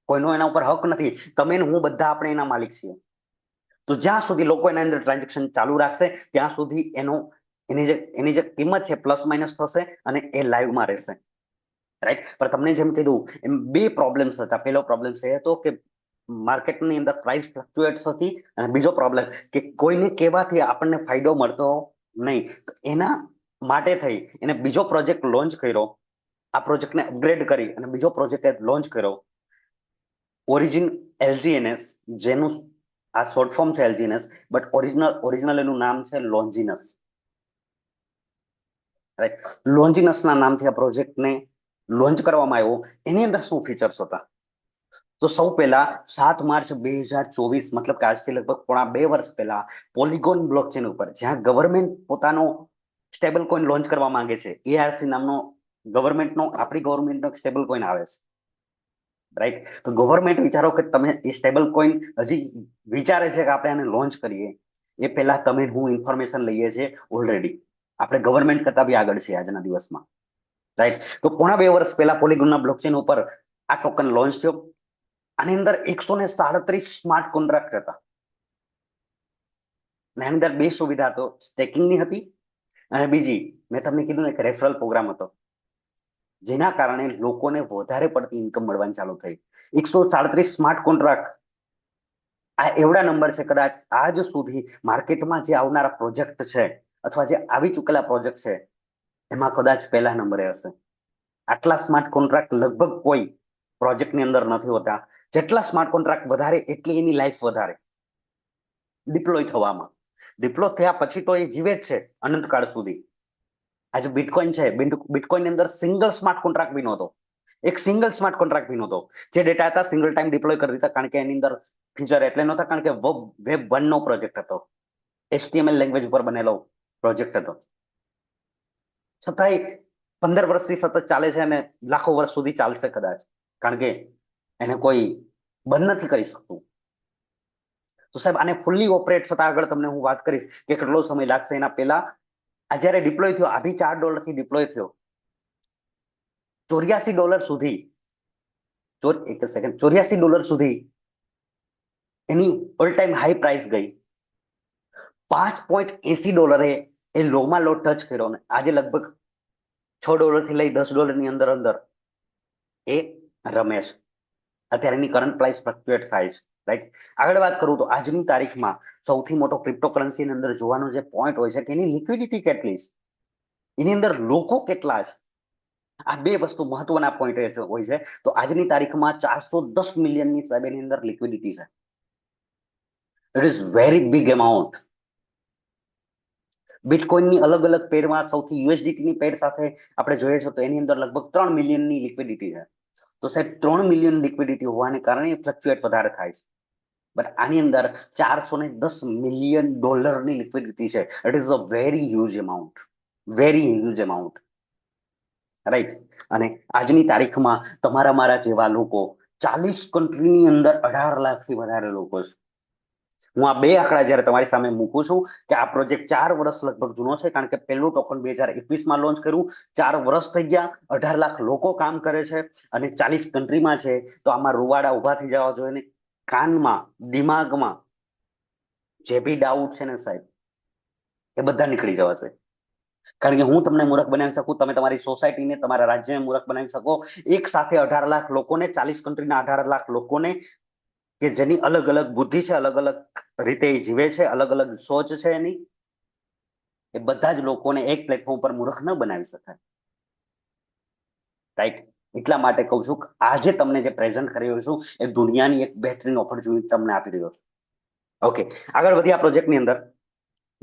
કોઈનો એના ઉપર હક નથી. તમે ને હું બધા આપણે એના માલિક છીએ. તો જ્યાં સુધી લોકો એના અંદર ટ્રાન્ઝેક્શન ચાલુ રાખશે ત્યાં સુધી એની જે કિંમત છે પ્લસ માઇનસ થશે અને એ લાઈવમાં રહેશે, રાઈટ? પણ તમને જેમ કીધું એમ બે પ્રોબ્લેમ્સ હતા. પહેલો પ્રોબ્લેમ એ હતો કે માર્કેટની અંદર પ્રાઇસ ફ્લક્ચ્યુએટ થતી અને બીજો પ્રોબ્લેમ કે કોઈને કહેવાથી આપણને ફાયદો મળતો નહીં. એના માટે થઈ એને બીજો પ્રોજેક્ટ લોન્ચ કર્યો. આ પ્રોજેક્ટને અપગ્રેડ કરી અને બીજો પ્રોજેક્ટ લોન્ચ કર્યો, ઓરિજિન LGNS, જેનું આ શોર્ટ ફોર્મ છે LGNS, બટ ઓરિજિનલ એનું નામ છે લોન્જિનસ, રાઈટ? લોન્જિનસના નામથી આ પ્રોજેક્ટને લોન્ચ કરવામાં આવ્યો. એની અંદર શું ફીચર્સ હતા? તો સૌ પહેલા 7 માર્ચ 2024, મતલબ કે આજથી લગભગ પોણા 2 વર્ષ પહેલા પોલિગોન બ્લોકચેન ઉપર જ્યાં ગવર્મેન્ટ પોતાનો સ્ટેબલ કોઈન લોન્ચ કરવા માંગે છે, ARC નામનો આપણી ગવર્મેન્ટનો સ્ટેબલ કોઈન આવે છે, રાઈટ? તો ગવર્મેન્ટ વિચારો કે તમે એ સ્ટેબલ કોઈન હજી વિચારે છે કે આપણે આને લોન્ચ કરીએ. એ પહેલા તમે હું ઇન્ફોર્મેશન લઈએ છીએ ઓલરેડી. આપણે ગવર્મેન્ટ કરતા બી આગળ છે આજના દિવસમાં, રાઈટ? તો પોણા 2 વર્ષ પહેલા પોલિગોનના બ્લોકચેન ઉપર આ ટોકન લોન્ચ થયો. આની અંદર 137 સ્માર્ટ કોન્ટ્રાક્ટ હતા. આની અંદર બે સુવિધા તો સ્ટેકિંગની હતી અને બીજી મેં તમને કીધું ને કે રેફરલ પ્રોગ્રામ હતો, જેના કારણે લોકોને વધારે પડતી ઇન્કમ મળવાની ચાલુ થઈ. 137 સ્માર્ટ કોન્ટ્રાક્ટ આ એવડા નંબર છે, કદાચ આજ સુધી માર્કેટમાં જે આવનારા પ્રોજેક્ટ છે અથવા જે આવી ચૂકેલા પ્રોજેક્ટ છે એમાં કદાચ પહેલા નંબરે હશે. આટલા સ્માર્ટ કોન્ટ્રાક્ટ લગભગ કોઈ પ્રોજેક્ટની અંદર નથી હોતા. જેટલા સ્માર્ટ કોન્ટ્રાક્ટ વધારે એટલી એની લાઈફ વધારે ડિપ્લોય થવામાં. ડિપ્લોય થયા પછી તો એ જીવે જ છે અનંતકાળ સુધી. આજે બિટકોઇન છે, બિટકોઇન ની અંદર સિંગલ સ્માર્ટ કોન્ટ્રાક્ટ બી નહોતો, એક સિંગલ સ્માર્ટ કોન્ટ્રાક્ટ બી નહોતો. જે ડેટા હતા સિંગલ ટાઈમ ડિપ્લોય કરી દીધા, કારણ કે એની અંદર ફીચર એટલે નહોતા, કારણ કે વેબ 1 નો પ્રોજેક્ટ હતો, HTML લેંગ્વેજ ઉપર બનેલો પ્રોજેક્ટ હતો. છતાંય 15 વર્ષથી સતત ચાલે છે અને લાખો વર્ષ સુધી ચાલશે કદાચ, કારણ કે એને કોઈ બંધ નથી કરી શકતું. તો સાહેબ આને ફૂલ્લી ઓપરેટ થતા આગળ તમને હું વાત કરીશ કે કેટલો સમય લાગશે. એના પહેલા આ જયારે ડિપ્લોય થયો, આ બી $4 થી ડિપ્લોય થયો, $84 સુધી, એક સેકન્ડ, $84 સુધી એની ઓલ ટાઈમ હાઈ પ્રાઇસ ગઈ. $5.80 એ લોમાં લો ટચ કર્યો ને આજે લગભગ $6 થી લઈ $10 ની અંદર અંદર એ રમે છે. અત્યારે એની કરંટ પ્રાઇસ ફ્લક્ચ્યુએટ થાય છે, રાઈટ? આગળ વાત કરું તો આજની તારીખમાં સૌથી મોટો ક્રિપ્ટોકરન્સી ની અંદર જોવાનો જે પોઈન્ટ હોય છે કે એની લિક્વિડિટી કેટલી છે, એની અંદર લોકો કેટલા છે. આ બે વસ્તુ મહત્વના પોઈન્ટ હોય છે. તો આજની તારીખમાં 410 મિલિયનની સાહેબ એની અંદર લિક્વિડિટી છે. It is very big amount. બિટકોઇનની અલગ અલગ પેરમાં સૌથી યુએસડીટીની પેર સાથે આપણે જોઈએ છે તો એની અંદર લગભગ 3 મિલિયનની લિક્વિડિટી છે. તો સાહેબ 3 મિલિયન લિક્વિડિટી હોવાને કારણે ફ્લક્ચ્યુએટ વધારે થાય છે. બટ આની અંદર $410 મિલિયન ની લિક્વિડિટી છે. It is a very huge amount, very huge amount, right? અને આજની તારીખમાં તમારા મારા જેવા લોકો 40 કન્ટ્રીની અંદર 18 લાખથી વધારે લોકો છે. હું આ બે આંકડા જયારે તમારી સામે મૂકું છું કે આ પ્રોજેક્ટ 4 વર્ષ લગભગ જૂનો છે, કારણ કે પહેલું ટોકન 2021માં લોન્ચ કર્યું, 4 વર્ષ થઈ ગયા, 18 લાખ લોકો કામ કરે છે અને 40 કન્ટ્રીમાં છે. તો આમાં રૂવાડા ઉભા થઈ જવા જોઈએ ને કાનમાં, દિમાગમાં જે બી ડાઉટ છે ને સાહેબ એ બધા નીકળી જવા જોઈએ. કારણ કે હું તમને મૂર્ખ બનાવી શકું, તમે તમારી સોસાયટીને, તમારા રાજ્યને મૂર્ખ બનાવી શકો. એક સાથે 18 લાખ લોકોને, 40 કન્ટ્રીના 18 લાખ લોકોને કે જેની અલગ અલગ બુદ્ધિ છે, અલગ અલગ રીતે જીવે છે, અલગ અલગ સોચ છે એની, એ બધા જ લોકોને એક પ્લેટફોર્મ પર મૂર્ખ ન બનાવી શકાય, રાઈટ? એટલા માટે કહું છું કે આજે તમને જે પ્રેઝન્ટ કરી રહ્યો છું એ દુનિયાની એક બહેતરીન ઓપોર્ચ્યુનિટી તમને આપી રહ્યો છું. ઓકે, આગળ વધી આ પ્રોજેક્ટની અંદર.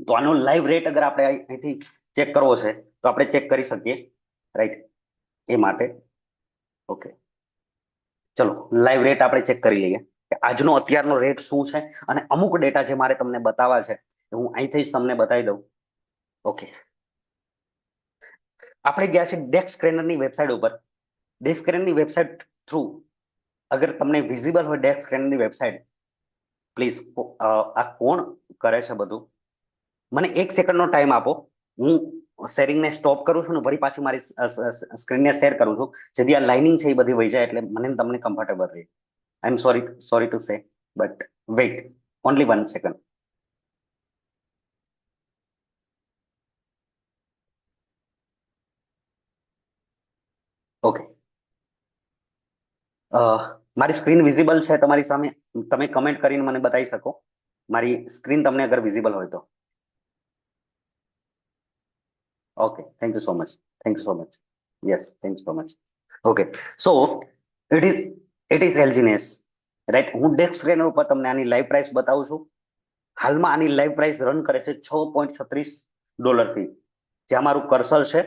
તો આનો લાઈવ રેટ અગર આપણે અહીંથી ચેક કરવો છે તો આપણે ચેક કરી શકીએ, રાઈટ? એ માટે ઓકે, ચલો લાઈવ રેટ આપણે ચેક કરી લઈએ કે આજનો અત્યારનો રેટ શું છે. અને અમુક ડેટા જે મારે તમને બતાવવા છે હું અહીંથી જ તમને બતાવી દઉં. ઓકે, આપણે ગયા છે ડેક્સ સ્ક્રેનરની વેબસાઇટ ઉપર. ડેક્સ સ્ક્રેનરની વેબસાઇટ થ્રુ અગર તમને વિઝિબલ હોય ડેક્સ સ્ક્રેનરની વેબસાઇટ, પ્લીઝ આ કોણ કરે છે બધું, મને 1 સેકન્ડનો ટાઈમ આપો. હું શેરિંગને સ્ટોપ કરું છું ને ફરી પાછી મારી સ્ક્રીનને શેર કરું છું, જેથી આ લાઇનિંગ છે એ બધી વહી જાય એટલે મને તમને કમ્ફર્ટેબલ રહે. I am sorry to say, but wait only 1 second. Okay, મારી સ્ક્રીન વિઝિબલ છે તમારી સામે? તમે કમેન્ટ કરીને મને બતાવી શકો મારી સ્ક્રીન તમને અગર વિઝિબલ હોય તો. Okay, thank you so much, thank you so much, yes, thank you so much. Okay, so it is એલજીનેસ, રાઈટ? હું ડેક્સ સ્ક્રેનર ઉપર તમને આની લાઈવ પ્રાઇસ બતાવું છું. હાલમાં આની લાઈવ પ્રાઇસ રન કરે છે $6.36 થી. જ્યાં મારું કર્સર છે,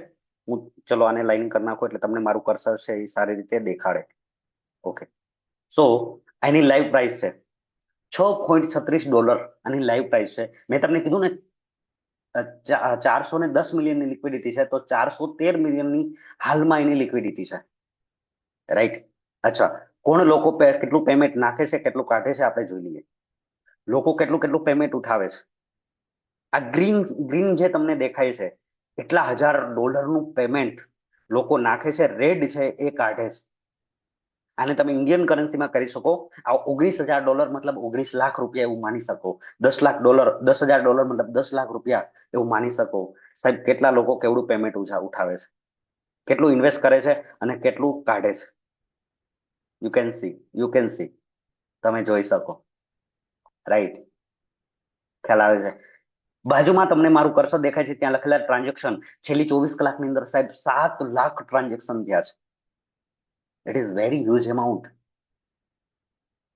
હું ચલો આને લાઈન કરી નાખો એટલે તમને મારું કર્સર છે એ સારી રીતે દેખાડે. ઓકે, સો આની લાઈવ પ્રાઇસ છે $6.36 આની લાઈવ પ્રાઇસ છે. મેં તમને કીધું ને 410 મિલિયનની લિક્વિડિટી છે, તો 413 મિલિયનની હાલમાં એની લિક્વિડિટી છે, રાઈટ? અચ્છા, કોણ લોકો કેટલું પેમેન્ટ નાખે છે, કેટલું કાઢે છે આપણે જોઈ લઈએ. લોકો કેટલું પેમેન્ટ ઉઠાવે છે. આ ગ્રીન ગ્રીન જે તમને દેખાય છે એટલા $1000નું પેમેન્ટ લોકો નાખે છે, રેડ છે એ કાઢે છે. આને તમે ઇન્ડિયન કરન્સીમાં કરી શકો. આ $19,000 મતલબ 19 લાખ રૂપિયા એવું માની શકો. $10,00,000 $10,000 મતલબ 10 લાખ રૂપિયા એવું માની શકો. સાહેબ કેટલા લોકો કેવડું પેમેન્ટ ઉઠાવે છે, કેટલું ઇન્વેસ્ટ કરે છે અને કેટલું કાઢે છે. યુ કેન સી તમે જોઈ શકો. રાઈટ, ખ્યાલ આવે છે. બાજુમાં તમને મારું કર્સર દેખાય છે, ત્યાં લખેલા ટ્રાન્ઝેક્શન છેલ્લી 24 કલાકની અંદર સાહેબ 7 લાખ ટ્રાન્ઝેક્શન થયા છે. It is very huge amount.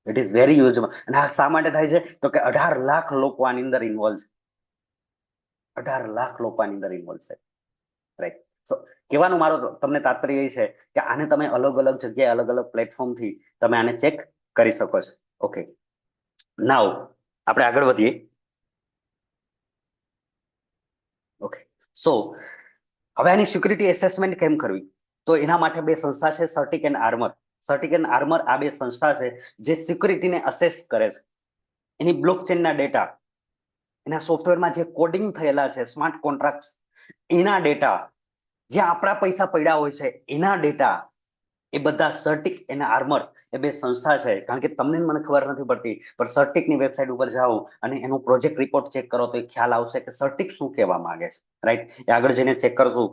It is very huge. અને આ શા માટે થાય છે તો કે 18 લાખ લોકો આની અંદર ઇન્વોલ્વ છે. 18 લાખ લોકો આની અંદર ઇન્વોલ્વ છે. રાઈટ. સો કહેવાનું મારો તમને તાત્પર્ય એ છે કે આને તમે અલગ અલગ જગ્યાએ અલગ અલગ પ્લેટફોર્મથી તમે આને ચેક કરી શકો છો. ઓકે, નાઉ આપણે આગળ વધીએ. ઓકે, સો હવે આની સિક્યુરિટી એસેસમેન્ટ કેમ કરવી? તો એના માટે બે સંસ્થા છે, સર્ટિક એન્ડ આર્મર. સર્ટિક એન્ડ આર્મર આ બે સંસ્થા છે જે સિક્યુરિટીને અસેસ કરે છે. એની બ્લોકચેનના ડેટા, એના સોફ્ટવેરમાં જે કોડિંગ થયેલા છે, સ્માર્ટ કોન્ટ્રાક્ટ, એના ડેટા, જે આપણા પૈસા પડ્યા હોય છે એના ડેટા, એ બધા સર્ટિક અને આર્મર એ બે સંસ્થા છે. કારણ કે તમને મને ખબર નથી પડતી, પણ સર્ટિકની વેબસાઇટ ઉપર જાઓ અને એનો પ્રોજેક્ટ રિપોર્ટ ચેક કરો તો એ ખ્યાલ આવશે કે સર્ટિક શું કહેવા માંગે છે. રાઈટ, એ આગળ જઈને ચેક કરશું.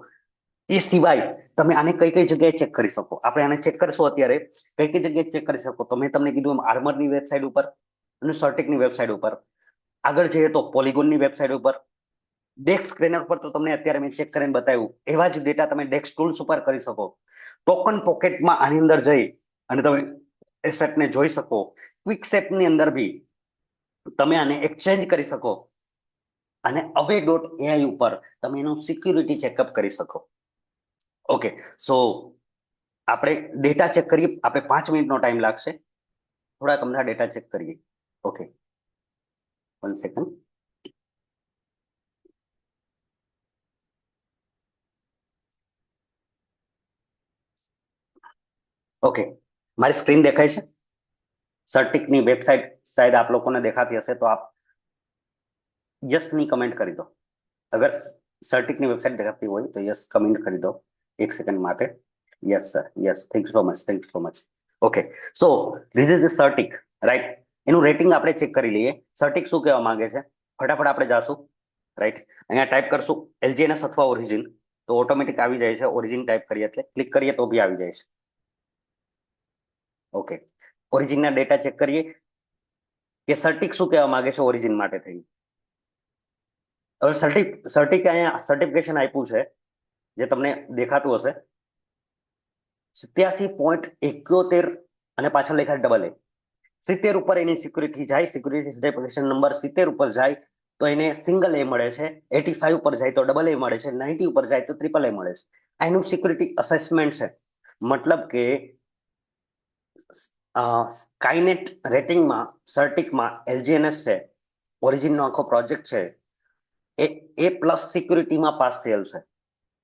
એ સિવાય તમે આને કઈ કઈ જગ્યાએ ચેક કરી શકો? આપણે આને ચેક કરશું અત્યારે. કઈ કઈ જગ્યાએ ચેક કરી શકો? તો મેં તમને કીધું આર્મરની વેબસાઇટ ઉપર અને સર્ટિકની વેબસાઇટ ઉપર. આગળ જઈએ તો પોલિગોનની વેબસાઇટ ઉપર. ડેક્સ સ્ક્રેનર પર તો તમને અત્યારે મેં ચેક કરીને બતાવ્યું, એવા જ ડેટા તમે ડેક્સ ટૂલ્સ ઉપર કરી શકો. ટોકન પોકેટમાં આની અંદર જઈ અને તમે એસેટને જોઈ શકો. ક્વિકસેપની અંદર બી તમે આને એક્સચેન્જ કરી શકો અને away.ai ઉપર તમે એનું સિક્યુરિટી ચેકઅપ કરી શકો. ઓકે, સો આપણે ડેટા ચેક કરીએ. આપણે 5 મિનિટનો ટાઈમ લાગશે. થોડાક અમને ડેટા ચેક કરીએ. Okay, 1 second. ઓકે, મારી સ્ક્રીન દેખાય છે? સર્ટિકની વેબસાઇટ શાયદ આપ લોકોને દેખાતી હશે તો આપ યસની કમેન્ટ કરી દો. અગર સર્ટિકની વેબસાઇટ દેખાતી હોય તો યસ કમેન્ટ કરી દો 1 સેકન્ડ માટે. Yes sir, yes, thank you so much, thank you so much. Okay, so this is the Certik. Right, એનું રેટિંગ આપણે ચેક કરી લઈએ. સર્ટિક શું કહેવા માંગે છે? ફટાફટ આપણે જાશું. રાઈટ, અહીંયા ટાઈપ કરશું LGNS અથવા ઓરિજિન તો ઓટોમેટિક આવી જાય છે. ઓરિજિન ટાઈપ કરીએ એટલે ક્લિક કરીએ તો બી આવી જાય છે. ઓકે, ઓરિજિનના ડેટા ચેક કરીએ કે સર્ટિક શું કહેવા માંગે છે ઓરિજિન માટે થઈ. હવે સર્ટિક અહીંયા સર્ટિફિકેશન આપ્યું છે જે તમને દેખાતું હશે 87.71 અને પાછળ લખાય AA. 70 ઉપર એની સિક્યુરિટી જાય, સિક્યુરિટી સર્ટિફિકેશન નંબર 70 ઉપર જાય તો એને સિંગલ A મળે છે. 85 ઉપર જાય તો AA મળે છે. 90 ઉપર જાય તો AAA મળે છે. આ એનું સિક્યુરિટી અસેસમેન્ટ છે. મતલબ કે સ્કાયનેટ રેટિંગમાં સર્ટિકમાં LGNS છે, ઓરિજિનનો આખો પ્રોજેક્ટ છે, એ A+ સિક્યુરિટીમાં પાસ થયેલ છે.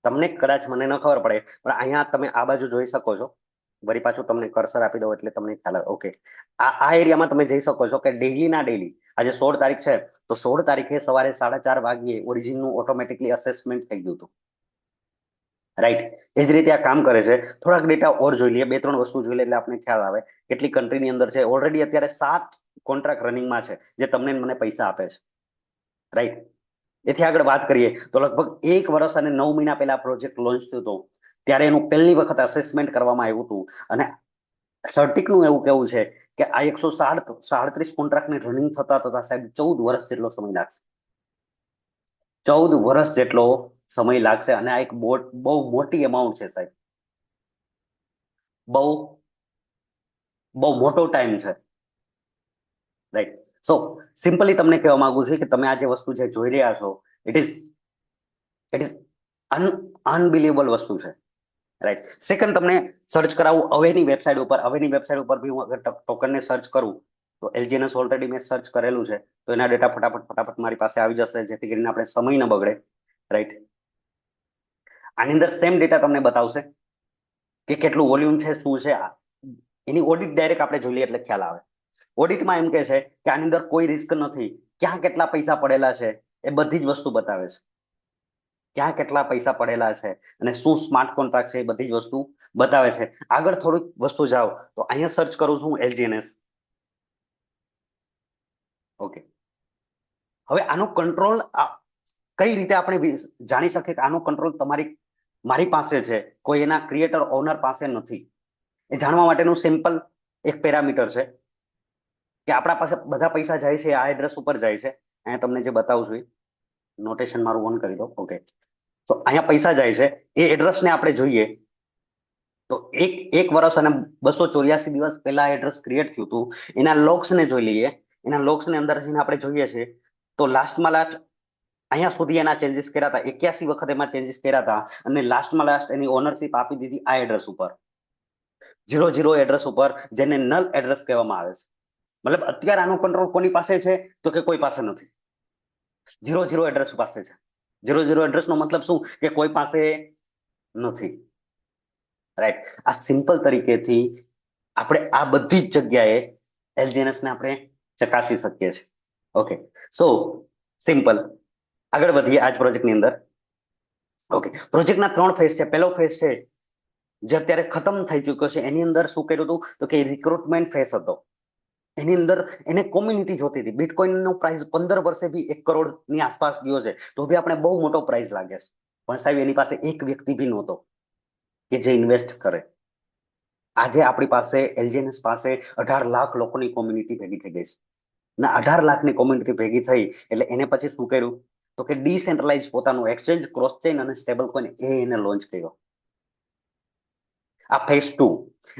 તમને કદાચ મને ન ખબર પડે પણ અહીંયા તમે આ બાજુ જોઈ શકો છો. વળી પાછું તમને કર્સર આપી દઉં એટલે તમને ખ્યાલ આવે. ઓકે, આ એરિયામાં તમે જઈ શકો છો કે ડેઈલીના ડેઈલી, આજે 16 તારીખ છે તો 16 તારીખે સવારે 4:30 વાગ્યે ઓરિજિનનું ઓટોમેટિકલી અસેસમેન્ટ થઈ ગયું હતું. રાઈટ, એ જ રીતે આ કામ કરે છે. થોડાક ડેટા ઓર જોઈ લઈએ, 2-3 વસ્તુ જોઈ લે એટલે આપણે ખ્યાલ આવે કેટલી કન્ટ્રીની અંદર છે. ઓલરેડી અત્યારે 7 કોન્ટ્રાક્ટ રનિંગમાં છે જે તમને મને પૈસા આપે છે. રાઈટ, એથી આગળ વાત કરીએ તો લગભગ 1 વર્ષ અને 9 મહિના પહેલા પ્રોજેક્ટ લોન્ચ થયો હતો ત્યારે એનું પહેલી વખત અસેસમેન્ટ કરવામાં આવ્યું હતું. અને સર્ટિકનું એવું કેવું છે કે આ 137 કોન્ટ્રાક્ટને રનિંગ થતા સાહેબ 14 વર્ષ જેટલો સમય લાગશે. 14 વર્ષ જેટલો સમય લાગશે. અને આ એક બહુ મોટી અમાઉન્ટ છે સાહેબ, બહુ મોટો ટાઈમ છે. રાઈટ, સો સિમ્પલી તમને કહેવા માંગુ છું કે તમે આ જે વસ્તુ જે જોઈ રહ્યા છો ઇટ ઇઝ અનબિલીવેબલ વસ્તુ છે. રાઈટ, સેકન્ડ તમને સર્ચ કરાવું અવેની વેબસાઇટ ઉપર. અવેની વેબસાઇટ ઉપર બી હું અગર ટોકનને સર્ચ કરું તો LGNS ઓલરેડી મેં સર્ચ કરેલું છે તો એના ડેટા ફટાફટ મારી પાસે આવી જશે જેથી કરીને આપણે સમય ન બગડે. રાઈટ, આની અંદર સેમ ડેટા તમને બતાવશે કે કેટલું વોલ્યુમ છે, શું છે. એની ઓડિટ ડાયરેક્ટ આપણે જોઈ લઈએ એટલે ખ્યાલ આવે. ઓડિટમાં એમ કે છે કે આની અંદર કોઈ રિસ્ક નથી, ક્યાં કેટલા પૈસા પડેલા છે, એ બધી જ વસ્તુ બતાવે છે. ક્યાં કેટલા પૈસા પડેલા છે અને શું સ્માર્ટ કોન્ટ્રાક્ટ છે એ બધી જ વસ્તુ બતાવે છે. આગળ થોડીક વસ્તુ જાઓ તો અહીંયા સર્ચ કરું છું LGNS. ઓકે, હવે આનો કંટ્રોલ કઈ રીતે આપણે જાણી શકીએ કે આનો કંટ્રોલ મારી પાસે છે, કોઈ એના ક્રિએટર ઓનર પાસે નથી? એ જાણવા માટેનું સિમ્પલ એક પેરામીટર છે કે આપણા પાસે બધા પૈસા જાય છે આ એડ્રેસ ઉપર જાય છે. અહીંયા તમને જે બતાવું છું નોટેશન મારું ઓન કરી દો. ઓકે, તો અહીંયા પૈસા જાય છે, એ એડ્રેસને આપણે જોઈએ તો એક વર્ષ અને 284 દિવસ પહેલા એડ્રેસ ક્રિએટ થયું હતું. એના લોગ્સને જોઈ લઈએ. એના લોગ્સની અંદર જઈને આપણે જોઈએ છીએ તો લાસ્ટમાં લાસ્ટ અહીંયા સુધી એના ચેન્જીસ કર્યા હતા, 81 વખત એમાં ચેન્જીસ કર્યા હતા અને લાસ્ટમાં લાસ્ટ એની ઓનરશિપ આપી દીધી આ એડ્રેસ ઉપર, 00 એડ્રેસ ઉપર, જેને નલ એડ્રેસ કહેવામાં આવે છે. મતલબ અત્યારે આનો કંટ્રોલ કોની પાસે છે તો કે કોઈ પાસે નથી. 00 એડ્રેસ પાસે છે. 00 એડ્રેસ નો મતલબ શું કે કોઈ પાસે નથી. રાઈટ, આ સિમ્પલ તરીકેથી આપણે આ બધી જ જગ્યાએ LGNS ને આપણે ચકાસી શકીએ છીએ. ઓકે, સો સિમ્પલ. આગળ વધીએ આજ પ્રોજેક્ટની અંદર. ઓકે, પ્રોજેક્ટના 3 ફેઝ છે. પહેલો ફેઝ છે જે અત્યારે ખતમ થઈ ચૂક્યો છે. એની અંદર શું કર્યું હતું તો કે રિક્રુટમેન્ટ ફેઝ હતો. એની અંદર એને કોમ્યુનિટી જોતી હતી. બિટકોઇન નો પ્રાઇસ 15 વર્ષે બી 1 કરોડ ની આસપાસ ગયો છે, તો બી આપણે બહુ મોટો પ્રાઇસ લાગે છે. પણ સાહેબ એની પાસે એક વ્યક્તિ બી નહોતો કે જે ઇન્વેસ્ટ કરે. આજે આપણી પાસે LGNS પાસે 18 લાખ લોકોની કોમ્યુનિટી ભેગી થઈ ગઈ છે. અને 18 લાખની કોમ્યુનિટી ભેગી થઈ એટલે એને પછી શું કર્યું તો કે ડિસેન્ટ્રલાઇઝ પોતાનું એક્સચેન્જ, ક્રોસ ચેઇન અને સ્ટેબલ કોઇન એને લોન્ચ કર્યો. આ ફેઝ 2.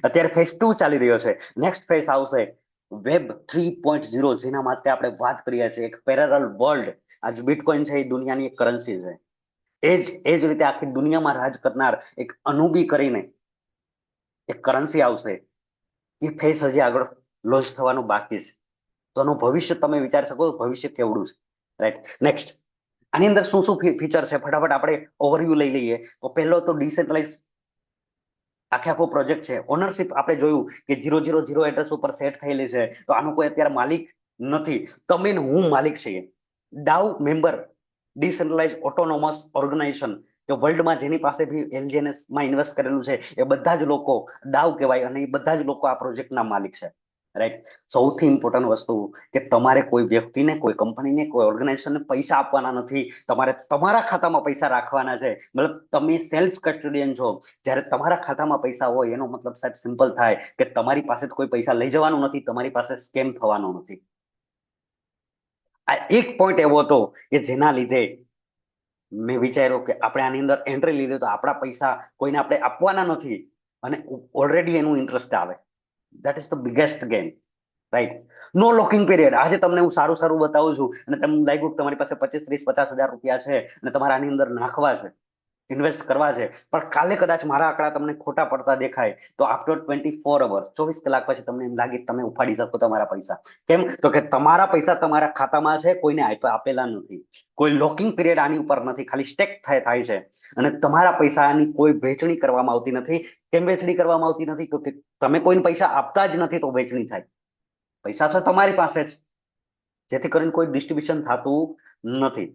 અત્યારે ફેઝ 2 ચાલી રહ્યો છે. નેક્સ્ટ ફેઝ આવશે વેબ 3.0, જેના માટે આપણે વાત કરીએ છીએ એક પેરેલલ વર્લ્ડ. આજ બિટકોઇન છે એ દુનિયાની એક કરન્સી છે. એ જ રીતે આખી દુનિયામાં રાજ કરનાર એક અનુબી કરીને એક કરન્સી આવશે. એ ફેઝ હજી આગળ લોન્ચ થવાનું બાકી છે. તો આનું ભવિષ્ય તમે વિચારી શકો ભવિષ્ય કેવડું છે. રાઈટ, નેક્સ્ટ આની અંદર શું શું ફીચર છે ફટાફટ આપણે ઓવરવ્યુ લઈ લઈએ. તો પહેલો તો ડિસેન્ટ્રલાઇઝ આખો પ્રોજેક્ટ છે. ઓનરશિપ આપણે જોયું કે 000 એડ્રેસ ઉપર સેટ થયેલી છે, તો આનો કોઈ અત્યારે માલિક નથી. તમે ને હું માલિક છીએ. DAO member, decentralise autonomous organisation, કે વર્લ્ડમાં જેની પાસે બી LGNS માં ઇન્વેસ્ટ કરેલું છે એ બધા જ લોકો DAO કહેવાય અને એ બધા જ લોકો આ પ્રોજેક્ટના માલિક છે. રાઈટ, સૌથી ઇમ્પોર્ટન્ટ વસ્તુ કે તમારે કોઈ વ્યક્તિને, કોઈ કંપનીને, કોઈ ઓર્ગેનાઇઝેશનને પૈસા આપવાના નથી. તમારે તમારા ખાતામાં પૈસા રાખવાના છે. મતલબ તમે સેલ્ફ કસ્ટોડિયન છો. જ્યારે તમારા ખાતામાં પૈસા હોય એનો મતલબ સાહેબ સિમ્પલ થાય કે તમારી પાસે કોઈ પૈસા લઈ જવાનું નથી, તમારી પાસે સ્કેમ થવાનો નથી. આ એક પોઈન્ટ એવો હતો કે જેના લીધે મેં વિચાર્યું કે આપણે આની અંદર એન્ટ્રી લીધી તો આપણા પૈસા કોઈને આપણે આપવાના નથી અને ઓલરેડી એનું ઇન્ટરેસ્ટ આવે. That is the biggest game. Right, no locking period. આજે તમને હું સારું બતાવું છું અને તમને લાગ્યું તમારી પાસે 25, 30, 50 હજાર રૂપિયા છે અને તમારે આની અંદર નાખવા છે, ઇન્વેસ્ટ કરવા છે, પણ કાલે કદાચ મારા આંકડા તમને ખોટા પડતા દેખાય તો આફ્ટર 24 અવર્સ, 24 કલાક પછી તમને એમ લાગે તમે ઉપાડી શકો તમારા પૈસા. કેમ તો કે તમારા પૈસા તમારા ખાતામાં છે, કોઈને આપેલા નથી. કોઈ લોકિંગ પીરિયડ આની ઉપર નથી, ખાલી સ્ટેક થાય છે અને તમારા પૈસાની કોઈ વહેંચણી કરવામાં આવતી નથી. કેમ વહેંચણી કરવામાં આવતી નથી? તો કે તમે કોઈને પૈસા આપતા જ નથી તો વહેંચણી થાય. પૈસા તો તમારી પાસે જ, જેથી કરીને કોઈ ડિસ્ટ્રીબ્યુશન થતું નથી.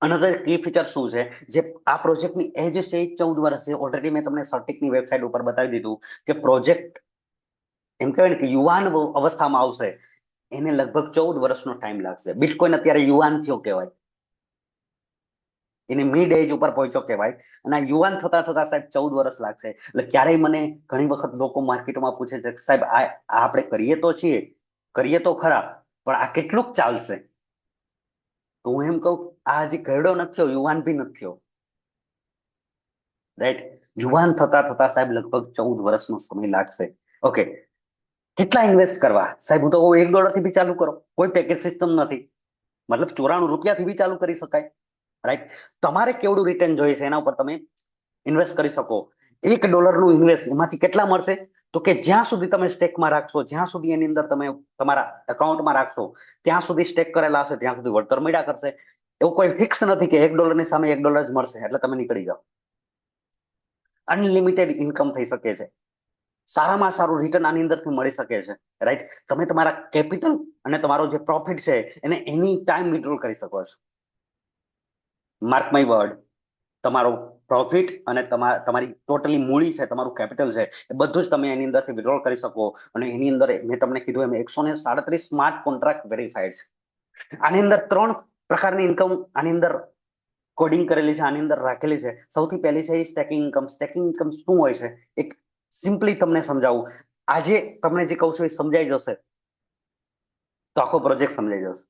અનધર કી ફીચર શું છે જે આ પ્રોજેક્ટની એજ છે 14 વર્ષ છે. ઓલરેડી મેં તમને સર્ટિકની વેબસાઇટ ઉપર બતાવી દીધું કે પ્રોજેક્ટ એમ કહેવાય ને કે યુવાન અવસ્થામાં આવશે, એને લગભગ 14 વર્ષનો ટાઈમ લાગશે. બિટકોઇન અત્યારે યુવાન થયો કહેવાય, એને મિડ એજ ઉપર પહોંચ્યો કહેવાય અને આ યુવાન થતા થતા સાહેબ 14 વર્ષ લાગશે. એટલે ક્યારેય મને ઘણી વખત લોકો માર્કેટમાં પૂછે છે કે સાહેબ આ આપણે કરીએ તો છીએ, કરીએ તો ખરા, પણ આ કેટલુંક ચાલશે? તો હું એમ કહું આ હજી ઘરડો નથી થયો, યુવાન બી નથી થયો. રાઈટ, યુવાન થતા થતા સાહેબ લગભગ 14 વર્ષનો સમય લાગશે. ઓકે, કેટલા ઇન્વેસ્ટ કરવા? સાહેબ હું તો $1 થી બી ચાલુ કરો, કોઈ પેકેજ સિસ્ટમ નથી. મતલબ 94 રૂપિયાથી બી ચાલુ કરી શકાય. રાઈટ, તમારે કેવડું રિટર્ન જોઈએ છે એના ઉપર તમે ઇન્વેસ્ટ કરી શકો. $1 નું ઇન્વેસ્ટ એમાંથી કેટલા મળશે તો કે જ્યાં સુધી તમે સ્ટેકમાં રાખશો, જ્યાં સુધી એની અંદર તમે તમારા એકાઉન્ટમાં રાખશો, ત્યાં સુધી સ્ટેક કરેલા હશે ત્યાં સુધી વળતર મળ્યા કરશે. એવું કોઈ ફિક્સ નથી કે $1 ની સામે $1 જ મળશે એટલે તમે નીકળી જાઓ. અનલિમિટેડ ઇન્કમ થઈ શકે છે. સારામાં સારું રિટર્ન આની અંદરથી મળી શકે છે. રાઈટ, તમે તમારા કેપિટલ અને તમારો જે પ્રોફિટ છે એને એની ટાઈમ વિડ્રોલ કરી શકો છો. માર્ક માય વર્ડ, તમારો પ્રોફિટ અને તમારી ટોટલી મૂડી છે, તમારું કેપિટલ છે, એ બધું જ તમે એની અંદરથી વિડ્રોલ કરી શકો. અને એની અંદર મેં તમને કીધું એમ 137 સ્માર્ટ કોન્ટ્રાક્ટ વેરીફાઈડ છે. આની અંદર 3 પ્રકારની ઇન્કમ આની અંદર કોડિંગ કરેલી છે, આની અંદર રાખેલી છે. સૌથી પહેલી છે સ્ટેકિંગ ઇન્કમ. સ્ટેકિંગ ઇન્કમ શું હોય છે એક સિમ્પલી તમને સમજાવું. આજે તમને જે કહું છું એ સમજાઈ જશે તો આખો પ્રોજેક્ટ સમજાઈ જશે.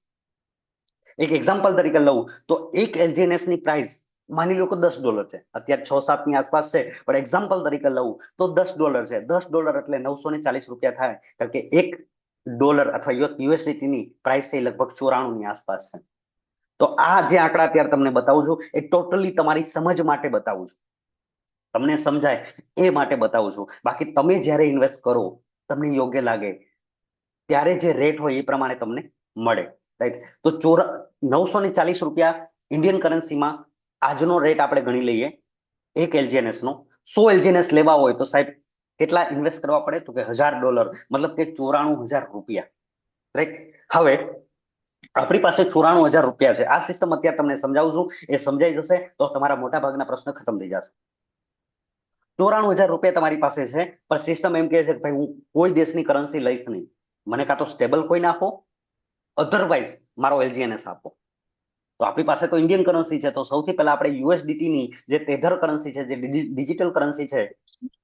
એક એક્ઝામ્પલ તરીકે લઉં તો એક એલજીએનએસ ની પ્રાઇસ માની લો કે $10 છે. અત્યારે 6-7 ની આસપાસ છે, પણ એક્ઝામ્પલ તરીકે લઉં તો $10 છે. $10 એટલે 940 રૂપિયા થાય, કારણ કે $1 અથવા યુએસડીટી ની પ્રાઇસ છે લગભગ 94 ની આસપાસ છે. તો આ જે આંકડા અત્યારે તમને બતાવું છું એ ટોટલી તમારી સમજ માટે બતાવું છું, તમને સમજાય એ માટે બતાવું છું. બાકી તમે જ્યારે ઇન્વેસ્ટ કરો, તમને યોગ્ય લાગે ત્યારે જે રેટ હોય એ પ્રમાણે તમને મળે. રાઈટ? તો 940 રૂપિયા ઇન્ડિયન કરન્સીમાં આજનો રેટ આપણે ગણી લઈએ એક એલજીએનએસ નો. 100 એલજીએનએસ લેવા હોય તો સાહેબ કેટલા ઇન્વેસ્ટ કરવા પડે? તો કે $1000, મતલબ કે 94,000 રૂપિયા. રાઈટ? હવે આપણી પાસે 94,000 રૂપિયા છે. આ સિસ્ટમ અત્યારે તમને સમજાવું છું, એ સમજાઈ જશે તો તમારા મોટા ભાગના પ્રશ્ન ખતમ થઈ જશે. 94,000 રૂપિયા તમારી પાસે છે, પણ સિસ્ટમ એમ કહે છે કે ભાઈ હું કોઈ દેશની કરન્સી લઈશ નહીં, મને કાં તો સ્ટેબલ કોઈન આપો, અધરવાઇઝ મારો એલજીએનએસ આપો. તો આપણી પાસે તો ઇન્ડિયન કરન્સી છે, તો સૌથી પહેલા આપણે યુએસડીટી ની જે તેધર કરન્સી છે, જે ડિજિટલ કરન્સી છે,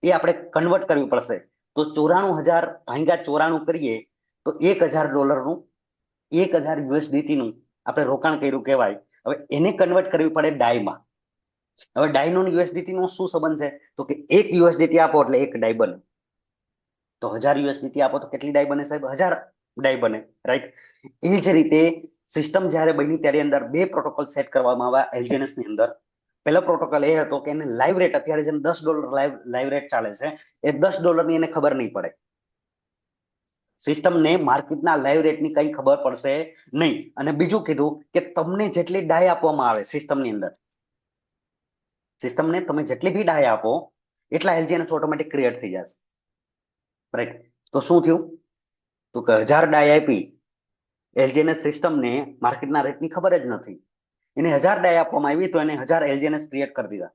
એ આપણે કન્વર્ટ કરવી પડશે. તો 94,000 ભાગ્યા 94 કરીએ તો $1,000 નું, 1,000 યુએસડીટી નું આપણે રોકાણ કર્યું કહેવાય. હવે એને કન્વર્ટ કરવી પડે ડાયમાં. હવે ડાયનો યુએસડીટી નો શું સંબંધ છે? તો કે 1 યુએસડીટી આપો એટલે 1 ડાય બને. તો 1000 યુએસડીટી આપો તો કેટલી ડાય બને સાહેબ? 1000 ડાય બને. રાઈટ? એ જ રીતે સિસ્ટમ જ્યારે બની ત્યારે અંદર 2 પ્રોટોકોલ સેટ કરવામાં આવ્યા એલજીએનએસ ની અંદર. પહેલો પ્રોટોકોલ એ હતો કે એને લાઈવ રેટ, અત્યારે જેમ $10 લાઈવ રેટ ચાલે છે, એ $10 ની એને ખબર નહીં પડે. સિસ્ટમને માર્કેટના લાઈવ રેટની કઈ ખબર પડશે નહીં. અને બીજું કીધું કે તમને જેટલી ડાય આપવામાં આવે સિસ્ટમની અંદર, સિસ્ટમને તમે જેટલી બી ડાય આપો એટલા એલજીએનએસ ઓટોમેટિક ક્રિએટ થઈ જશે. રાઈટ? તો શું થયું? તો કે 1000 ડાય આપી એલજીએનએસ સિસ્ટમને માર્કેટના રેટની ખબર જ નથી. એને 1000 ડાય આપવામાં આવી તો એને 1000 એલજીએનએસ ક્રિએટ કરી દીધા.